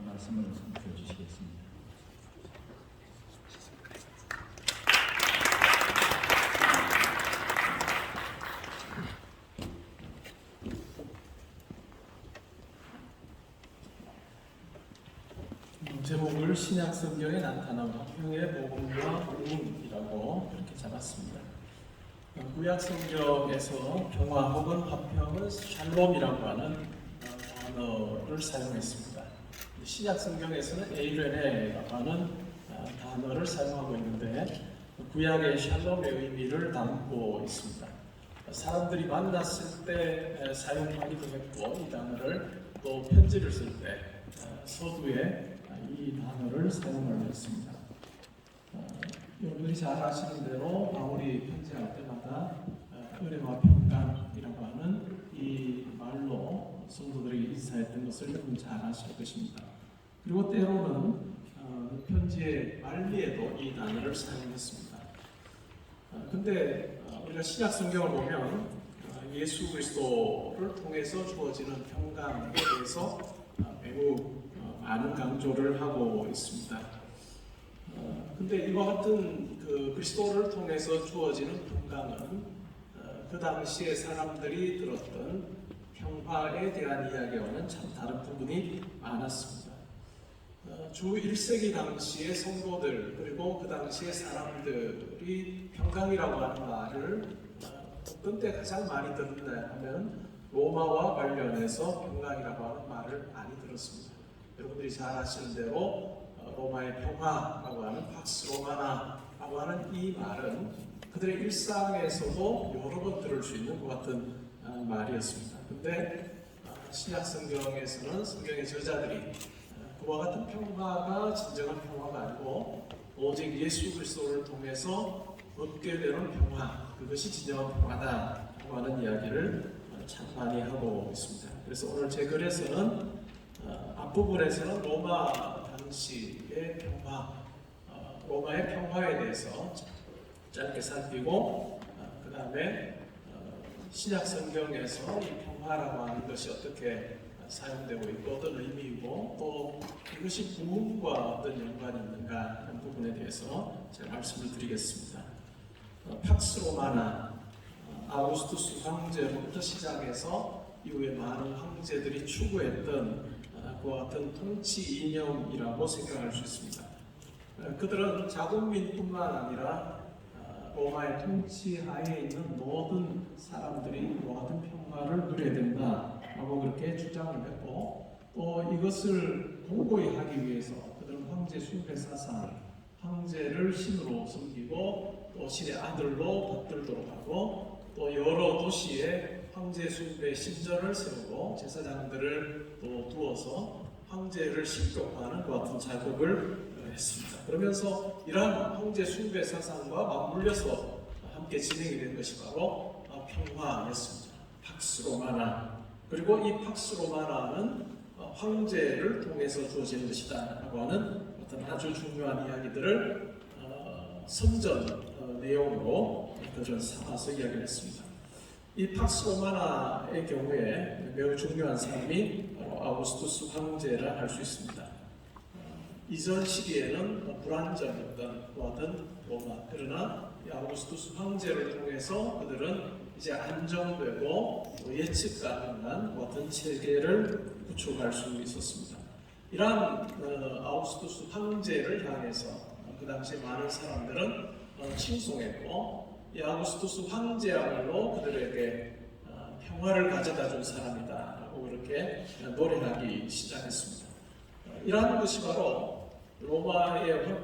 말씀을 선포해 주시겠습니다. 제목을 신약성경에 나타난 화평의 복음과 구원이라고 그렇게 잡았습니다. 구약성경에서 평화 혹은 화평은 샬롬이라고 하는 단어를 사용했습니다. 신약성경에서는 에이레네라고 하는 단어를 사용하고 있는데 구약의 샬롬의 의미를 담고 있습니다. 사람들이 만났을 때 사용하기도 했고 이 단어를 또 편지를 쓸 때 서두에 이 단어를 사용하고 있습니다. 여러분들이 잘 아시는 대로 바울이 편지할 때마다 은혜와 평강이라고 하는 이 말로 성도들에게 인사했던 것을 여러분 잘 아실 것입니다. 그리고 때로는 편지의 말리에도 이 단어를 사용했습니다. 근데 우리가 신약 성경을 보면 예수 그리스도를 통해서 주어지는 평강에 대해서 매우 많은 강조를 하고 있습니다. 근데 이와 같은 그리스도를 통해서 주어지는 평강은 그 당시에 사람들이 들었던 평화에 대한 이야기와는 참 다른 부분이 많았습니다. 주 1세기 당시의 성도들 그리고 그 당시의 사람들이 평강이라고 하는 말을 어떤 때 가장 많이 듣는다 하면 로마와 관련해서 평강이라고 하는 말을 많이 들었습니다. 여러분들이 잘 아시는 대로 로마의 평화라고 하는 팍스 로마나라고 하는 이 말은 그들의 일상에서도 여러 번 들을 수 있는 것 같은 말이었습니다. 근데 신약 성경에서는 성경의 저자들이 그와 같은 평화가 진정한 평화가 아니고 오직 예수 그리스도를 통해서 얻게 되는 평화, 그것이 진정한 평화다라고 하는 이야기를 참 많이 하고 있습니다. 그래서 오늘 제 글에서는 앞부분에서는 로마 당시의 평화, 로마의 평화에 대해서 짧게 살피고 그 다음에 신약 성경에서 이 평화라고 하는 것이 어떻게 사용되고 있고 어떤 의미이고 또 이것이 부흥과 어떤 연관이 있는가 하는 부분에 대해서 제가 말씀을 드리겠습니다. 팍스 로마나 아우구스투스 황제로부터 시작해서 이후에 많은 황제들이 추구했던 그와 같은 통치 이념이라고 생각할 수 있습니다. 그들은 자국민뿐만 아니라 로마의 통치 하에 있는 모든 사람들이 그와 같은 평화를 누려야 된다라고 그렇게 주장을 했고 또 이것을 공고히 하기 위해서 그들은 황제 숭배 사상, 황제를 신으로 섬기고 또 신의 아들로 받들도록 하고 또 여러 도시에 황제 숭배 신전을 세우고 제사장들을 또 두어서 황제를 신격화하는 그 같은 작업을 했습니다. 그러면서 이러한 황제 숭배 사상과 맞물려서 함께 진행이 된 것이 바로 평화였습니다. 팍스 로마나. 그리고 이 팍스 로마나는 황제를 통해서 주어지는 것이다 라고 하는 어떤 아주 중요한 이야기들을 선전 내용으로 그전 삼아서 이야기를 했습니다. 이 팍스 로마나의 경우에 매우 중요한 사람이 바로 아우구스투스 황제라 할 수 있습니다. 이전 시기에는 불안정했던 그와같은 로마, 그러나 이 아우구스투스 황제를 통해서 그들은 이제 안정되고 예측 가능한 그와같은 체계를 구축할 수 있었습니다. 이러한 아우구스투스 황제를 향해서 그 당시 많은 사람들은 칭송했고 이 아우구스투스 황제야말로 그들에게 평화를 가져다 준 사람이다라고 그렇게 노래하기 시작했습니다. 이러한 것이 바로 로마의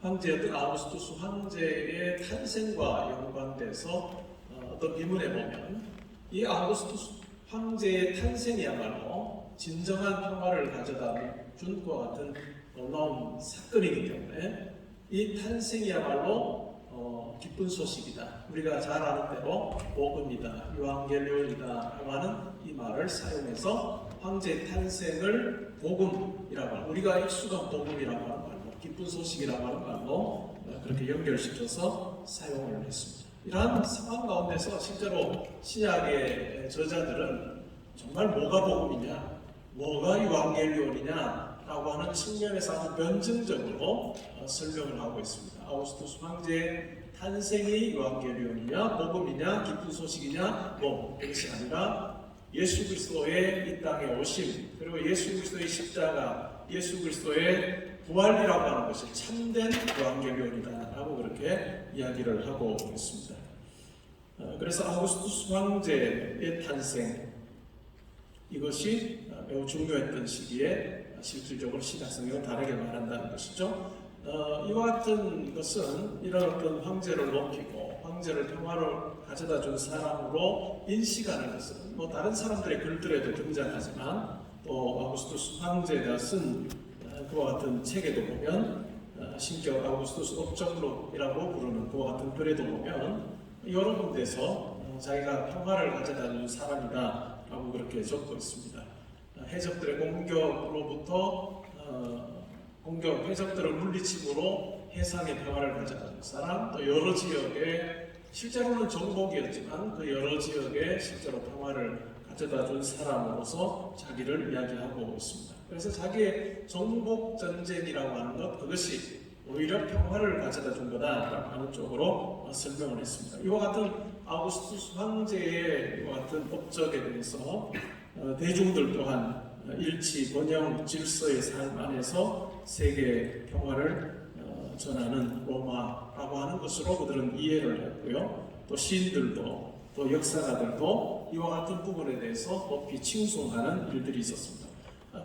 황제였던 아우구스투스 황제의 탄생과 연관돼서 어떤 비문에 보면 이 아우구스투스 황제의 탄생이야말로 진정한 평화를 가져다 준 것 같은 놀라운 사건이기 때문에 이 탄생이야말로 기쁜 소식이다. 우리가 잘 아는 대로 복음이다, 유앙겔리온이다 하는 이 말을 사용해서 황제의 탄생을 복음이라고 하는, 우리가 익숙한 복음이라고 하는 말로, 기쁜 소식이라고 하는 말로 그렇게 연결시켜서 사용을 했습니다. 이러한 상황 가운데서 실제로 신약의 저자들은 정말 뭐가 복음이냐, 뭐가 유앙겔리온이냐 라고 하는 측면에서 아주 변증적으로 설명을 하고 있습니다. 아우구스투스 황제의 탄생이 유앙겔리온이냐, 복음이냐, 기쁜 소식이냐, 그것이 아니라 예수 그리스도의 이 땅에 오심, 그리고 예수 그리스도의 십자가, 예수 그리스도의 부활이라고 하는 것이 참된 유앙겔리온이다라고 그렇게 이야기를 하고 있습니다. 그래서 아우구스투스 황제의 탄생, 이것이 매우 중요했던 시기에 실질적으로 신약성경을 다르게 말한다는 것이죠. 이와 같은 것은 이런 어떤 황제를 높이고 황제를 평화를 가져다 준 사람으로 인식하는 것은 뭐 다른 사람들의 글들에도 등장하지만 또 아우구스투스 황제가 쓴 그와 같은 책에도 보면 신격 아우구스투스 업적록이라고 부르는 그와 같은 글에도 보면 여러 군데서 자기가 평화를 가져다 준 사람이다 라고 그렇게 적고 있습니다. 해적들의 공격으로부터 해적들을 물리침으로 해상의 평화를 가져다 준 사람, 또 여러 지역에 실제로는 정복이었지만 그 여러 지역에 실제로 평화를 가져다 준 사람으로서 자기를 이야기하고 있습니다. 그래서 자기의 정복 전쟁이라고 하는 것, 그것이 오히려 평화를 가져다 준 거다라고 하는 쪽으로 설명을 했습니다. 이와 같은 아우구스투스 황제의 이와 같은 업적에 대해서 대중들 또한 일치, 번영, 질서의 삶 안에서 세계 평화를 전하는 로마라고 하는 것으로 그들은 이해를 했고요. 또 시인들도 또 역사가들도 이와 같은 부분에 대해서 높이 칭송하는 일들이 있었습니다.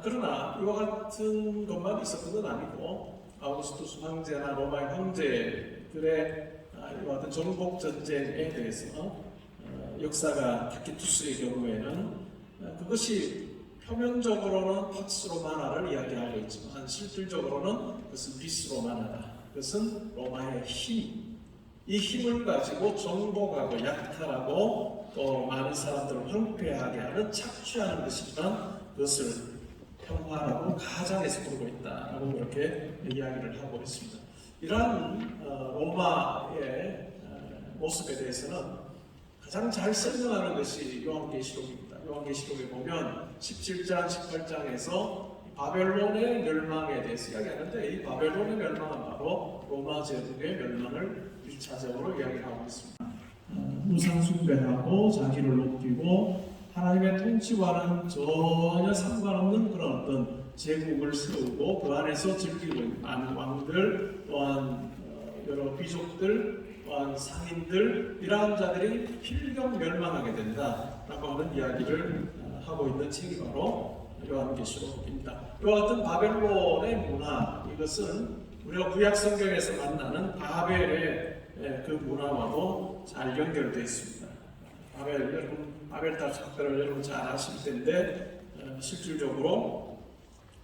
그러나 이와 같은 것만 있었던 건 아니고 아우구스투스 황제나 로마의 황제들의 이와 같은 정복 전쟁에 대해서 역사가 타키투스의 경우에는 그것이 표면적으로는 팍스로 만화를 이야기하고 있지만 실질적으로는 그것은 비스로 만화다. 그것은 로마의 힘. 이 힘을 가지고 정복하고 약탈하고 또 많은 사람들을 황폐하게 하는 착취하는 것이지만 그것을 평화라고 가장해서 부르고 있다라고 그렇게 이야기를 하고 있습니다. 이러한 로마의 모습에 대해서는 가장 잘 설명하는 것이 요한계시록입니다. 요한계시록에 보면 17장, 18장에서 바벨론의 멸망에 대해서 이야기하는데 이 바벨론의 멸망은 바로 로마 제국의 멸망을 1차적으로 이야기하고 있습니다. 우상 숭배하고 자기를 높이고 하나님의 통치와는 전혀 상관없는 그런 어떤 제국을 세우고 그 안에서 즐기고 있는 많은 왕들 또한 여러 귀족들 또한 상인들 이러한 자들이 필경 멸망하게 된다라고 하는 이야기를 하고 있는 책이 바로 요한계시록입니다. 이와 같은 바벨론의 문화 이것은 우리가 구약 성경에서 만나는 바벨의 그 문화와도 잘 연결되어 있습니다. 바벨탑 사건을 여러분 잘 아실 텐데 실질적으로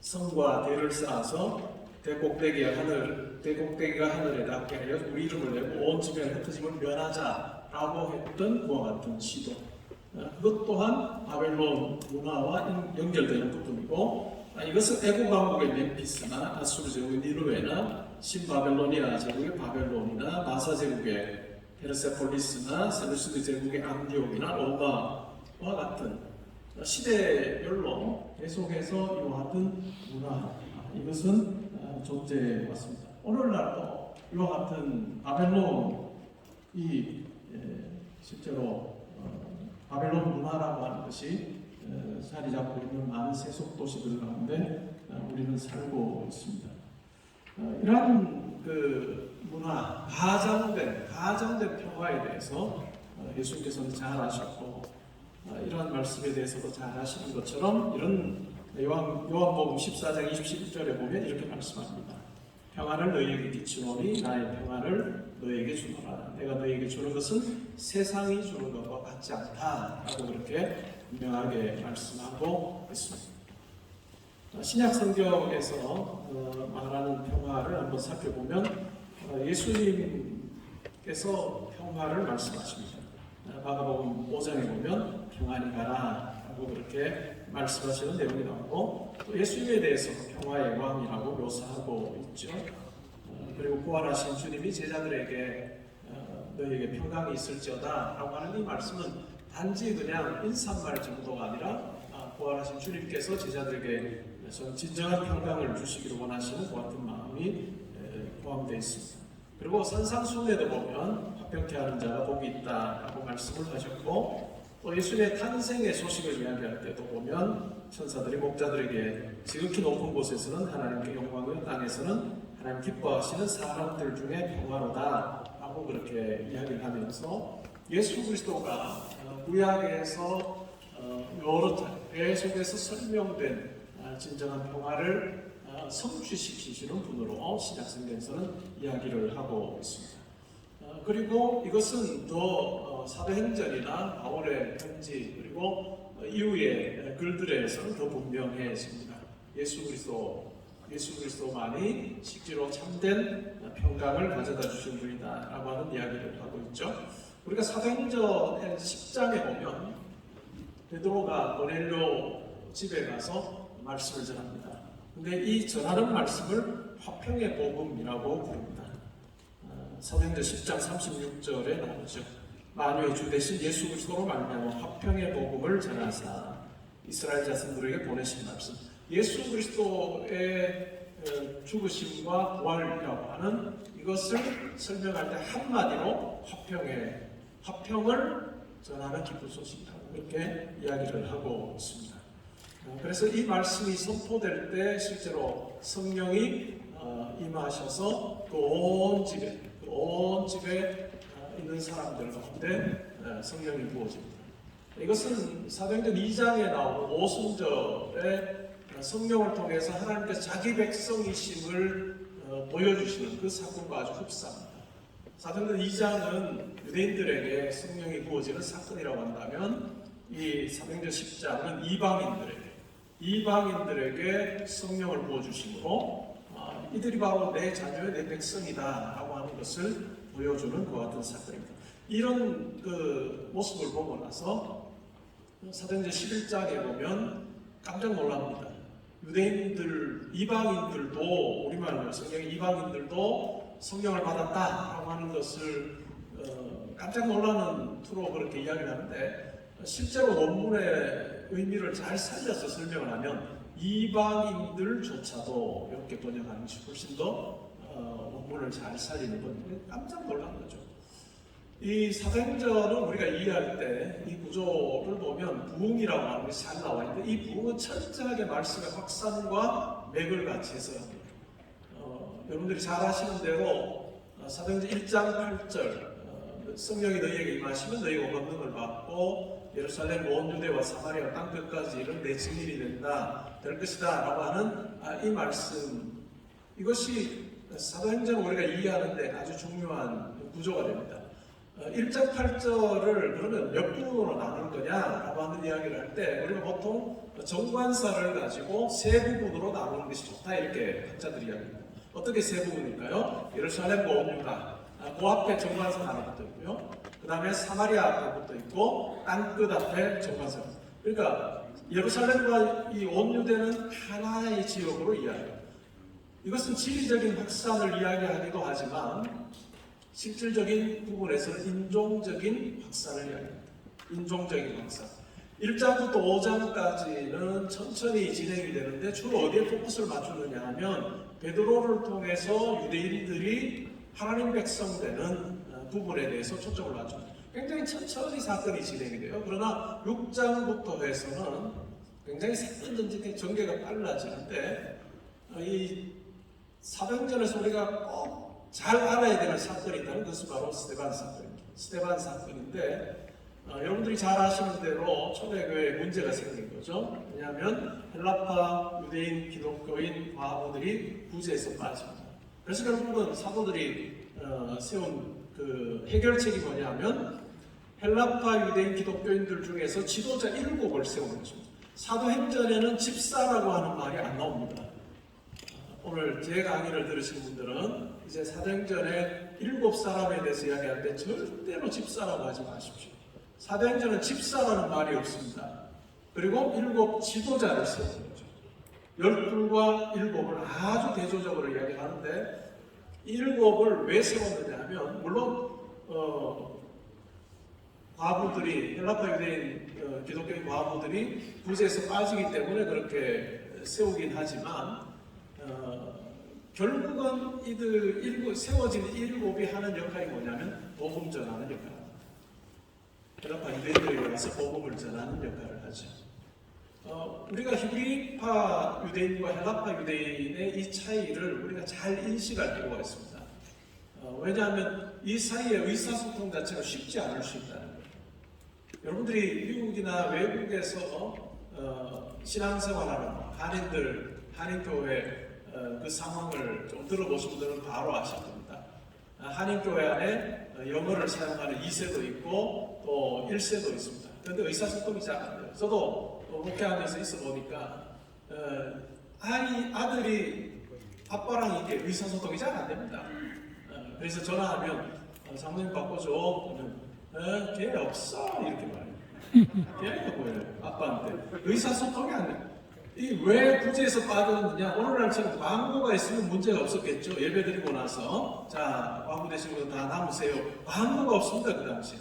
성과 대를 쌓아서 대꼭대기가 하늘에 닿게 하여 우리 이름을 내고 온 지면에 흩어짐을 면하자라고 했던 그와 같은 시도. 그것 또한 바벨론 문화와 연결되는 부분이고 이것은 애국 왕국의 멤피스나 아수르 제국의 니누에나 신바벨로니아 제국의 바벨론이나 마사 제국의 페르세폴리스나 셀루시드 제국의 안디옥이나 로마와 같은 시대별로 계속해서 이와 같은 문화 이것은 존재해 왔습니다. 오늘날도 이와 같은 바벨론이 실제로 바벨론 문화라고 하는 것이 자리 잡고 있는 많은 세속 도시들 가운데 우리는 살고 있습니다. 이러한 그 문화, 가장된 평화에 대해서 예수님께서는 잘 아셨고 이러한 말씀에 대해서도 잘 아시는 것처럼 이런 요한복음 14장 21절에 보면 이렇게 말씀합니다. 평화를 너희에게 비추노니 나의 평화를 너희에게 주노라. 내가 너희에게 주는 것은 세상이 주는 것과 같지 않다라고 그렇게 분명하게 말씀하고 있습니다. 신약 성경에서 말하는 평화를 한번 살펴보면 예수님께서 평화를 말씀하십니다. 마가복음 5장에 보면 평안히 가라 라고 그렇게 말씀하시는 내용이 나오고 또 예수님에 대해서 평화의 왕이라고 묘사하고 있죠. 그리고 부활하신 주님이 제자들에게 너희에게 평강이 있을지어다 라고 하는 이 말씀은 단지 그냥 인사말 정도가 아니라 부활하신 주님께서 제자들에게 진정한 평강을 주시기를 원하시는 그 같은 마음이 포함되어 있습니다. 그리고 산상순례도 보면 화평케 하는 자가 복이 있다라고 말씀을 하셨고 또 예수님의 탄생의 소식을 이야기할 때도 보면 천사들이 목자들에게 지극히 높은 곳에서는 하나님께 영광을 땅에서는 하나님 기뻐하시는 사람들 중에 평화로다 라고 그렇게 이야기를 하면서 예수 그리스도가 구약에서 여러 차례 계속해서 설명된 진정한 평화를 성취시키시는 분으로 신약성경에서는 이야기를 하고 있습니다. 그리고 이것은 더 사도행전이나 바울의 편지 그리고 이후의 글들에서는 더 분명해집니다. 예수 그리스도만이 실제로 참된 평강을 가져다 주신 분이다 라고 하는 이야기를 하고 있죠. 우리가 사도행전 10장에 보면 베드로가 고넬료 집에 가서 말씀을 전합니다. 근데 이 전하는 말씀을 화평의 복음이라고 부릅니다. 사도행전 10장 36절에 나오죠. 만유의 주 대신 예수 그리스도로 말미암아 화평의 복음을 전하사 이스라엘 자손들에게 보내신 말씀. 예수 그리스도의 죽으심과 부활이라고 하는 이것을 설명할 때 한마디로 화평을 전하는 기쁜 소식이라고 그렇게 이야기를 하고 있습니다. 그래서 이 말씀이 선포될 때 실제로 성령이 임하셔서 그 온 집에 있는 사람들 가운데 성령이 부어집니다. 이것은 사도행전 2장에 나오는 오순절에 성령을 통해서 하나님께서 자기 백성이심을 보여주시는 그 사건과 아주 흡사합니다. 사도행전 2장은 유대인들에게 성령이 부어지는 사건이라고 한다면 이 사도행전 10장은 이방인들에게 성령을 부어주심으로 이들이 바로 내 자녀의 내 백성이다라고 하는 것을 보여주는 것 같은 사건입니다. 이런 그 모습을 보고 나서 사도행전 11장에 보면 깜짝 놀랍니다. 유대인들, 이방인들도 우리말로 성경의 이방인들도 성령을 받았다라고 하는 것을 깜짝 놀라는 투로 그렇게 이야기를 하는데 실제로 원문의 의미를 잘 살려서 설명을 하면 이방인들조차도 이렇게 번역하는 것이 훨씬 더 원문을 잘 살리는 건 깜짝 놀란 거죠. 이 사도행전을 우리가 이해할 때 이 구조를 보면 부흥이라고 하는 것이 잘 나와 있는데 이 부흥은 철저하게 말씀의 확산과 맥을 같이 해서 여러분들이 잘 아시는 대로 사도행전 1장 8절 성령이 너희에게 임하시면 너희가 권능을 받고 예루살렘 온 유대와 사마리아 땅끝까지 이런 내 증인이 될 것이다 라고 하는 이 말씀, 이것이 사도행전을 우리가 이해하는 데 아주 중요한 구조가 됩니다. 1장 8절을 그러면 몇 부분으로 나눌 거냐라고 하는 이야기를 할 때 우리가 보통 정관사를 가지고 세 부분으로 나누는 것이 좋다 이렇게 학자들이 이야기합니다. 어떻게 세 부분일까요? 예루살렘 온 유다, 그 앞에 정관사 하나 붙어 있고요. 그 다음에 사마리아 앞에 붙어 있고 땅끝 앞에 정관사. 그러니까 예루살렘과 이 온 유대는 하나의 지역으로 이야기해요. 이것은 지리적인 확산을 이야기하기도 하지만 실질적인 부분에서는 인종적인 확산을 이야기합니다. 인종적인 확산. 1장부터 5장까지는 천천히 진행이 되는데 주로 어디에 포커스를 맞추느냐 하면 베드로를 통해서 유대인들이 하나님 백성 되는 부분에 대해서 초점을 맞춥니다. 굉장히 천천히 사건이 진행이 돼요. 그러나 6장부터 해서는 굉장히 사건 전개가 빨라지는데 이 사도행전에서 우리가 꼭 잘 알아야 되는 사건이 있다는 것은 바로 스데반 사건입니다. 스데반 사건인데 여러분들이 잘 아시는 대로 초대교회에 문제가 생긴 거죠. 왜냐하면 헬라파 유대인 기독교인 과부들이 구제에서 빠집니다. 그래서 결국은 사도들이 세운 그 해결책이 뭐냐면 헬라파 유대인 기독교인들 중에서 지도자 7을 세우는 것입니다. 사도행전에는 집사라고 하는 말이 안 나옵니다. 오늘 제 강의를 들으신 분들은 이제 사도행전에 7사람에 대해서 이야기할 때 절대로 집사라고 하지 마십시오. 사도행전은 집사라는 말이 없습니다. 그리고 7 지도자를 세우는 거죠. 12과 7을 아주 대조적으로 이야기하는데 7을 왜 세웠느냐 하면 물론 과부들이 헬라파 유대인 기독교인 과부들이 구제에서 빠지기 때문에 그렇게 세우긴 하지만 결국은 세워진 7이 하는 역할이 뭐냐면 복음 전하는 역할입니다. 헬라파 유대인들에 의해서 복음을 전하는 역할을 하죠. 우리가 히브리파 유대인과 헬라파 유대인의 이 차이를 우리가 잘 인식할 필요가 있습니다. 왜냐하면 이 사이의 의사소통 자체가 쉽지 않을 수 있다는 거예요. 여러분들이 미국이나 외국에서 신앙생활하는 한인교회 그 상황을 좀 들어보신 분들은 바로 아실 겁니다. 한인교회 안에 영어를 사용하는 2세도 있고 또 1세도 있습니다. 그런데 의사소통이 잘 안 돼요. 저도 목회하면서 있어 보니까 아들이 아빠랑 이렇게 의사소통이 잘 안 됩니다. 그래서 전화하면 장모님 바꿔줘. 걔 없어 이렇게 말해요. 걔가 뭐예요? 아빠한테 의사소통이 안 돼요. 왜 구제에서 빠졌느냐? 오늘날처럼 광고가 있으면 문제가 없었겠죠. 예배 드리고 나서 자 광고 되신 분들 다 남으세요. 광고가 없습니다 그 당시에.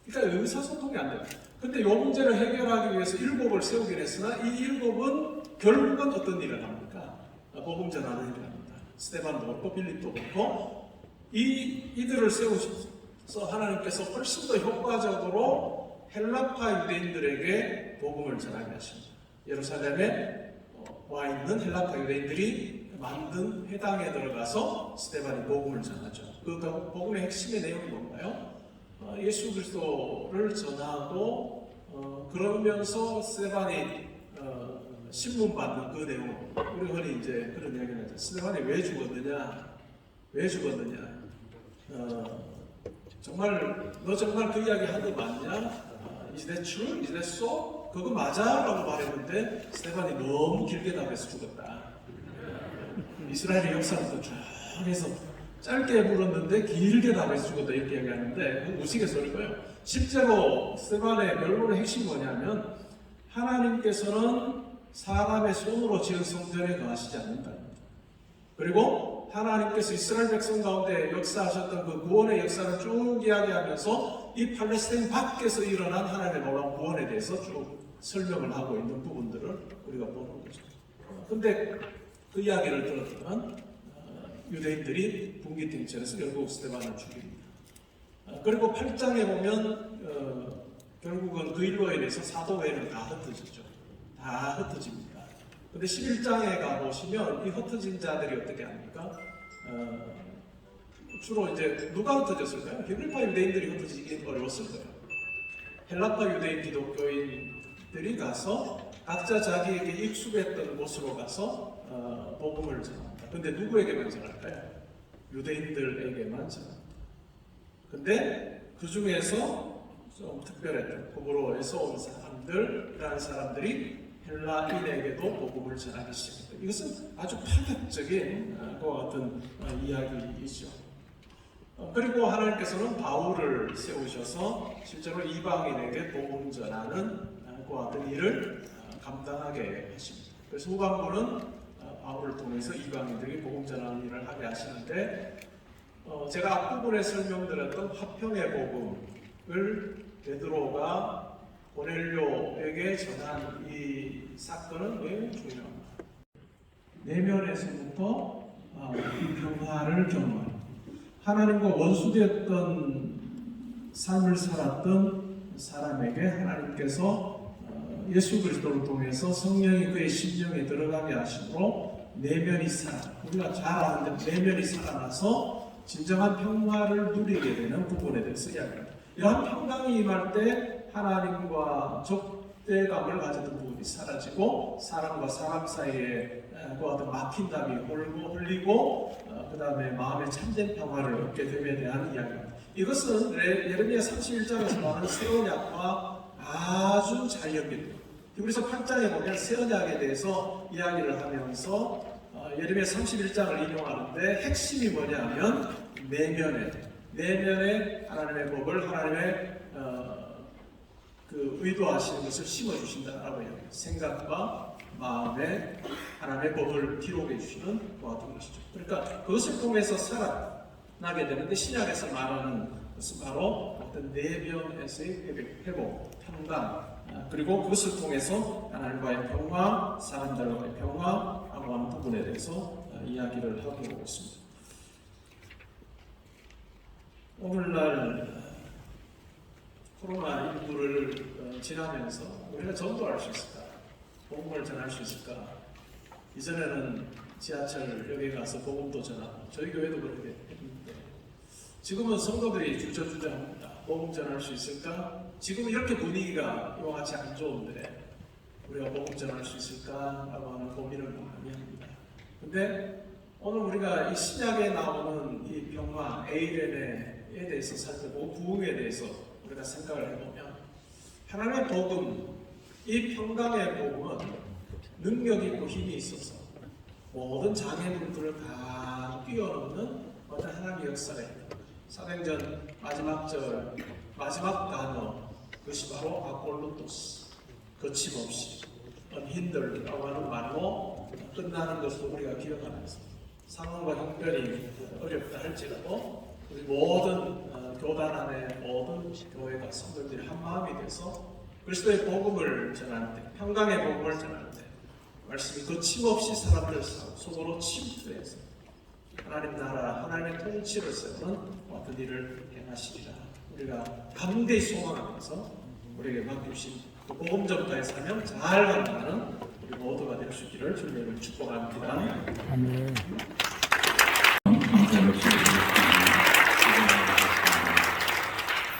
그러니까 의사소통이 안 돼요. 근데 이 문제를 해결하기 위해서 7을 세우긴 했으나 이 7은 결국은 어떤 일을 합니까? 복음 전하는 일을 합니다. 스데반도 그렇고 빌립도 그렇고 이들을 세우셔서 하나님께서 훨씬 더 효과적으로 헬라파 유대인들에게 복음을 전하게 하십니다. 예루살렘에 와 있는 헬라파 유대인들이 만든 회당에 들어가서 스데반이 복음을 전하죠. 그 복음의 핵심의 내용이 뭔가요? 예수 그리스도를 전하고 그러면서 스데반이 신문받는 그 내용. 우리 흔히 이제 그런 이야기를 하죠. 스데반이 왜 죽었느냐? 왜 죽었느냐? 정말 너 정말 그 이야기 하는 거 맞냐? Is that true? Is that so? 그거 맞아? 라고 말했는데 스테반이 너무 길게 답해서 죽었다. 이스라엘의 역사부터 쭉 해서 짧게 물었는데 길게 답해서 죽었다 이렇게 얘기하는데 그건 무식해서 그럴 거예요. 실제로 스테반의 결론의 핵심이 뭐냐면 하나님께서는 사람의 손으로 지은 성전에 거하시지 않는다. 그리고 하나님께서 이스라엘 백성 가운데 역사하셨던 그 구원의 역사를 쭉 이야기하면서 이 팔레스타인 밖에서 일어난 하나님의 놀라운 구원에 대해서 쭉 설명을 하고 있는 부분들을 우리가 보는 거죠. 근데 그 이야기를 들었던 유대인들이 분기탱천에서 결국 스테반을 죽입니다. 그리고 8장에 보면 결국은 그 일로 인해서 사도 외에는 다 흩어지죠. 다 흩어집니다. 근데 11장에 가보시면 이 흩어진 자들이 어떻게 합니까? 주로 이제 누가 흩어졌을까요? 히브리파 유대인들이 흩어지기 어려웠을 거예요. 헬라파 유대인 기독교인들이 가서 각자 자기에게 익숙했던 곳으로 가서 복음을 전합니다. 근데 누구에게만 전할까요? 유대인들에게만 전합니다. 근데 그 중에서 좀 특별했던 호불호에서 온 사람들이라는 사람들이 헬라인에게도 복음을 전하기 시작했다. 이것은 아주 파격적인 그와 같은 이야기이죠. 그리고 하나님께서는 바울을 세우셔서 실제로 이방인에게 복음 전하는 그와 같은 일을 감당하게 하십니다. 그래서 후반부는 바울을 통해서 이방인들에게 복음 전하는 일을 하게 하시는데 제가 앞부분에 설명드렸던 화평의 복음을 베드로가 고넬료에게 전한 이 사건은 매우 중요합니다. 내면에서부터 이 평화를 경험하는 하나님과 원수되었던 삶을 살았던 사람에게 하나님께서 예수 그리스도를 통해서 성령이 그의 심령에 들어가게 하심으로 내면이 우리가 잘 아는데 내면이 살아나서 진정한 평화를 누리게 되는 부분에 대해서 이야기합니다. 이러한 평강이 임할 때 하나님과 적대감을 가졌던 부분이 사라지고 사람과 사람 사이에 그 어떤 막힌담이 흘리고 그 다음에 마음의 참된 평화를 얻게 됨에 대한 이야기입니다. 이것은 예레미야 31장에서 말하는 새 언약과 아주 잘 연결돼요. 그래서 8장에 보면 새 언약에 대해서 이야기를 하면서 예레미야 31장을 인용하는데 핵심이 뭐냐면 내면에 하나님의 법을 하나님의 그 의도하시는 것을 심어주신다라고 해요. 생각과 마음에 하나님의 법을 기록해 주시는 것 같은 것이죠. 그러니까 그것을 통해서 살아나게 되는데 신약에서 말하는 것은 바로 어떤 내면에서의 회복, 평강, 그리고 그것을 통해서 하나님과의 평화, 사람들과의 평화라고 하는 부분에 대해서 이야기를 하고 있습니다. 오늘날 코로나19를 지나면서 우리가 전도할 수 있을까? 복음을 전할 수 있을까? 이전에는 지하철역에 가서 복음도 전하고 저희 교회도 그렇게 했는데 지금은 성도들이 주저주저합니다. 복음 전할 수 있을까? 지금 이렇게 분위기가 이와 같이 안 좋은데 우리가 복음 전할 수 있을까? 라고 하는 고민을 많이 합니다. 근데 오늘 우리가 이 신약에 나오는 이 평화, 에이레네에 대해서 살펴보고 부흥에 대해서 우리가 생각을 해보면 하나님의 복음, 이 평강의 복음은 능력이 있고 힘이 있어서 모든 장애물들을 다 뛰어넘는 어떤 하나님의 역사가 있다. 사도행전 마지막 절, 마지막 단어, 그것이 바로 아폴로토스, 거침없이, unhindered라고 하는 말로 끝나는 것을 우리가 기억하면서 상황과 형편이 어렵다 할지라도 우리 모든 교단 안에 모든 교회가 성도들이 한 마음이 돼서 그리스도의 복음을 전할 때, 평강의 복음을 전할 때 말씀이 거침없이 사람들 속으로 침투해서 하나님 나라, 하나님의 통치를 세우는 어떤 일을 행하시리라. 우리가 감대히 소망하면서 우리에게 맡기신 그 복음 전파의 사명 잘 감당하는 우리 모두가 될 수 있기를 주님을 축복합니다. 아멘.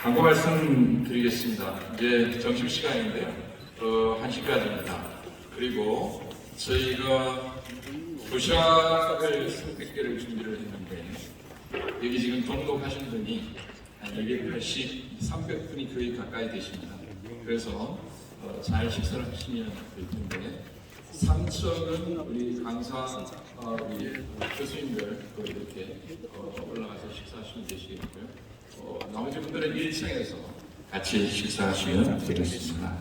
광고 말씀 드리겠습니다. 이제 점심시간인데요. 1시까지입니다. 그리고 저희가 도시락을 300개를 준비를 했는데 여기 지금 등록하신 분이 한 280, 300분이 거의 가까이 되십니다. 그래서 잘 식사를 하시면 될 텐데 3층은 우리 강사 우리 교수님들 이렇게 올라가서 식사하시면 되시겠고요. 나머지 분들은 1층에서 같이 식사하시면 되겠습니다.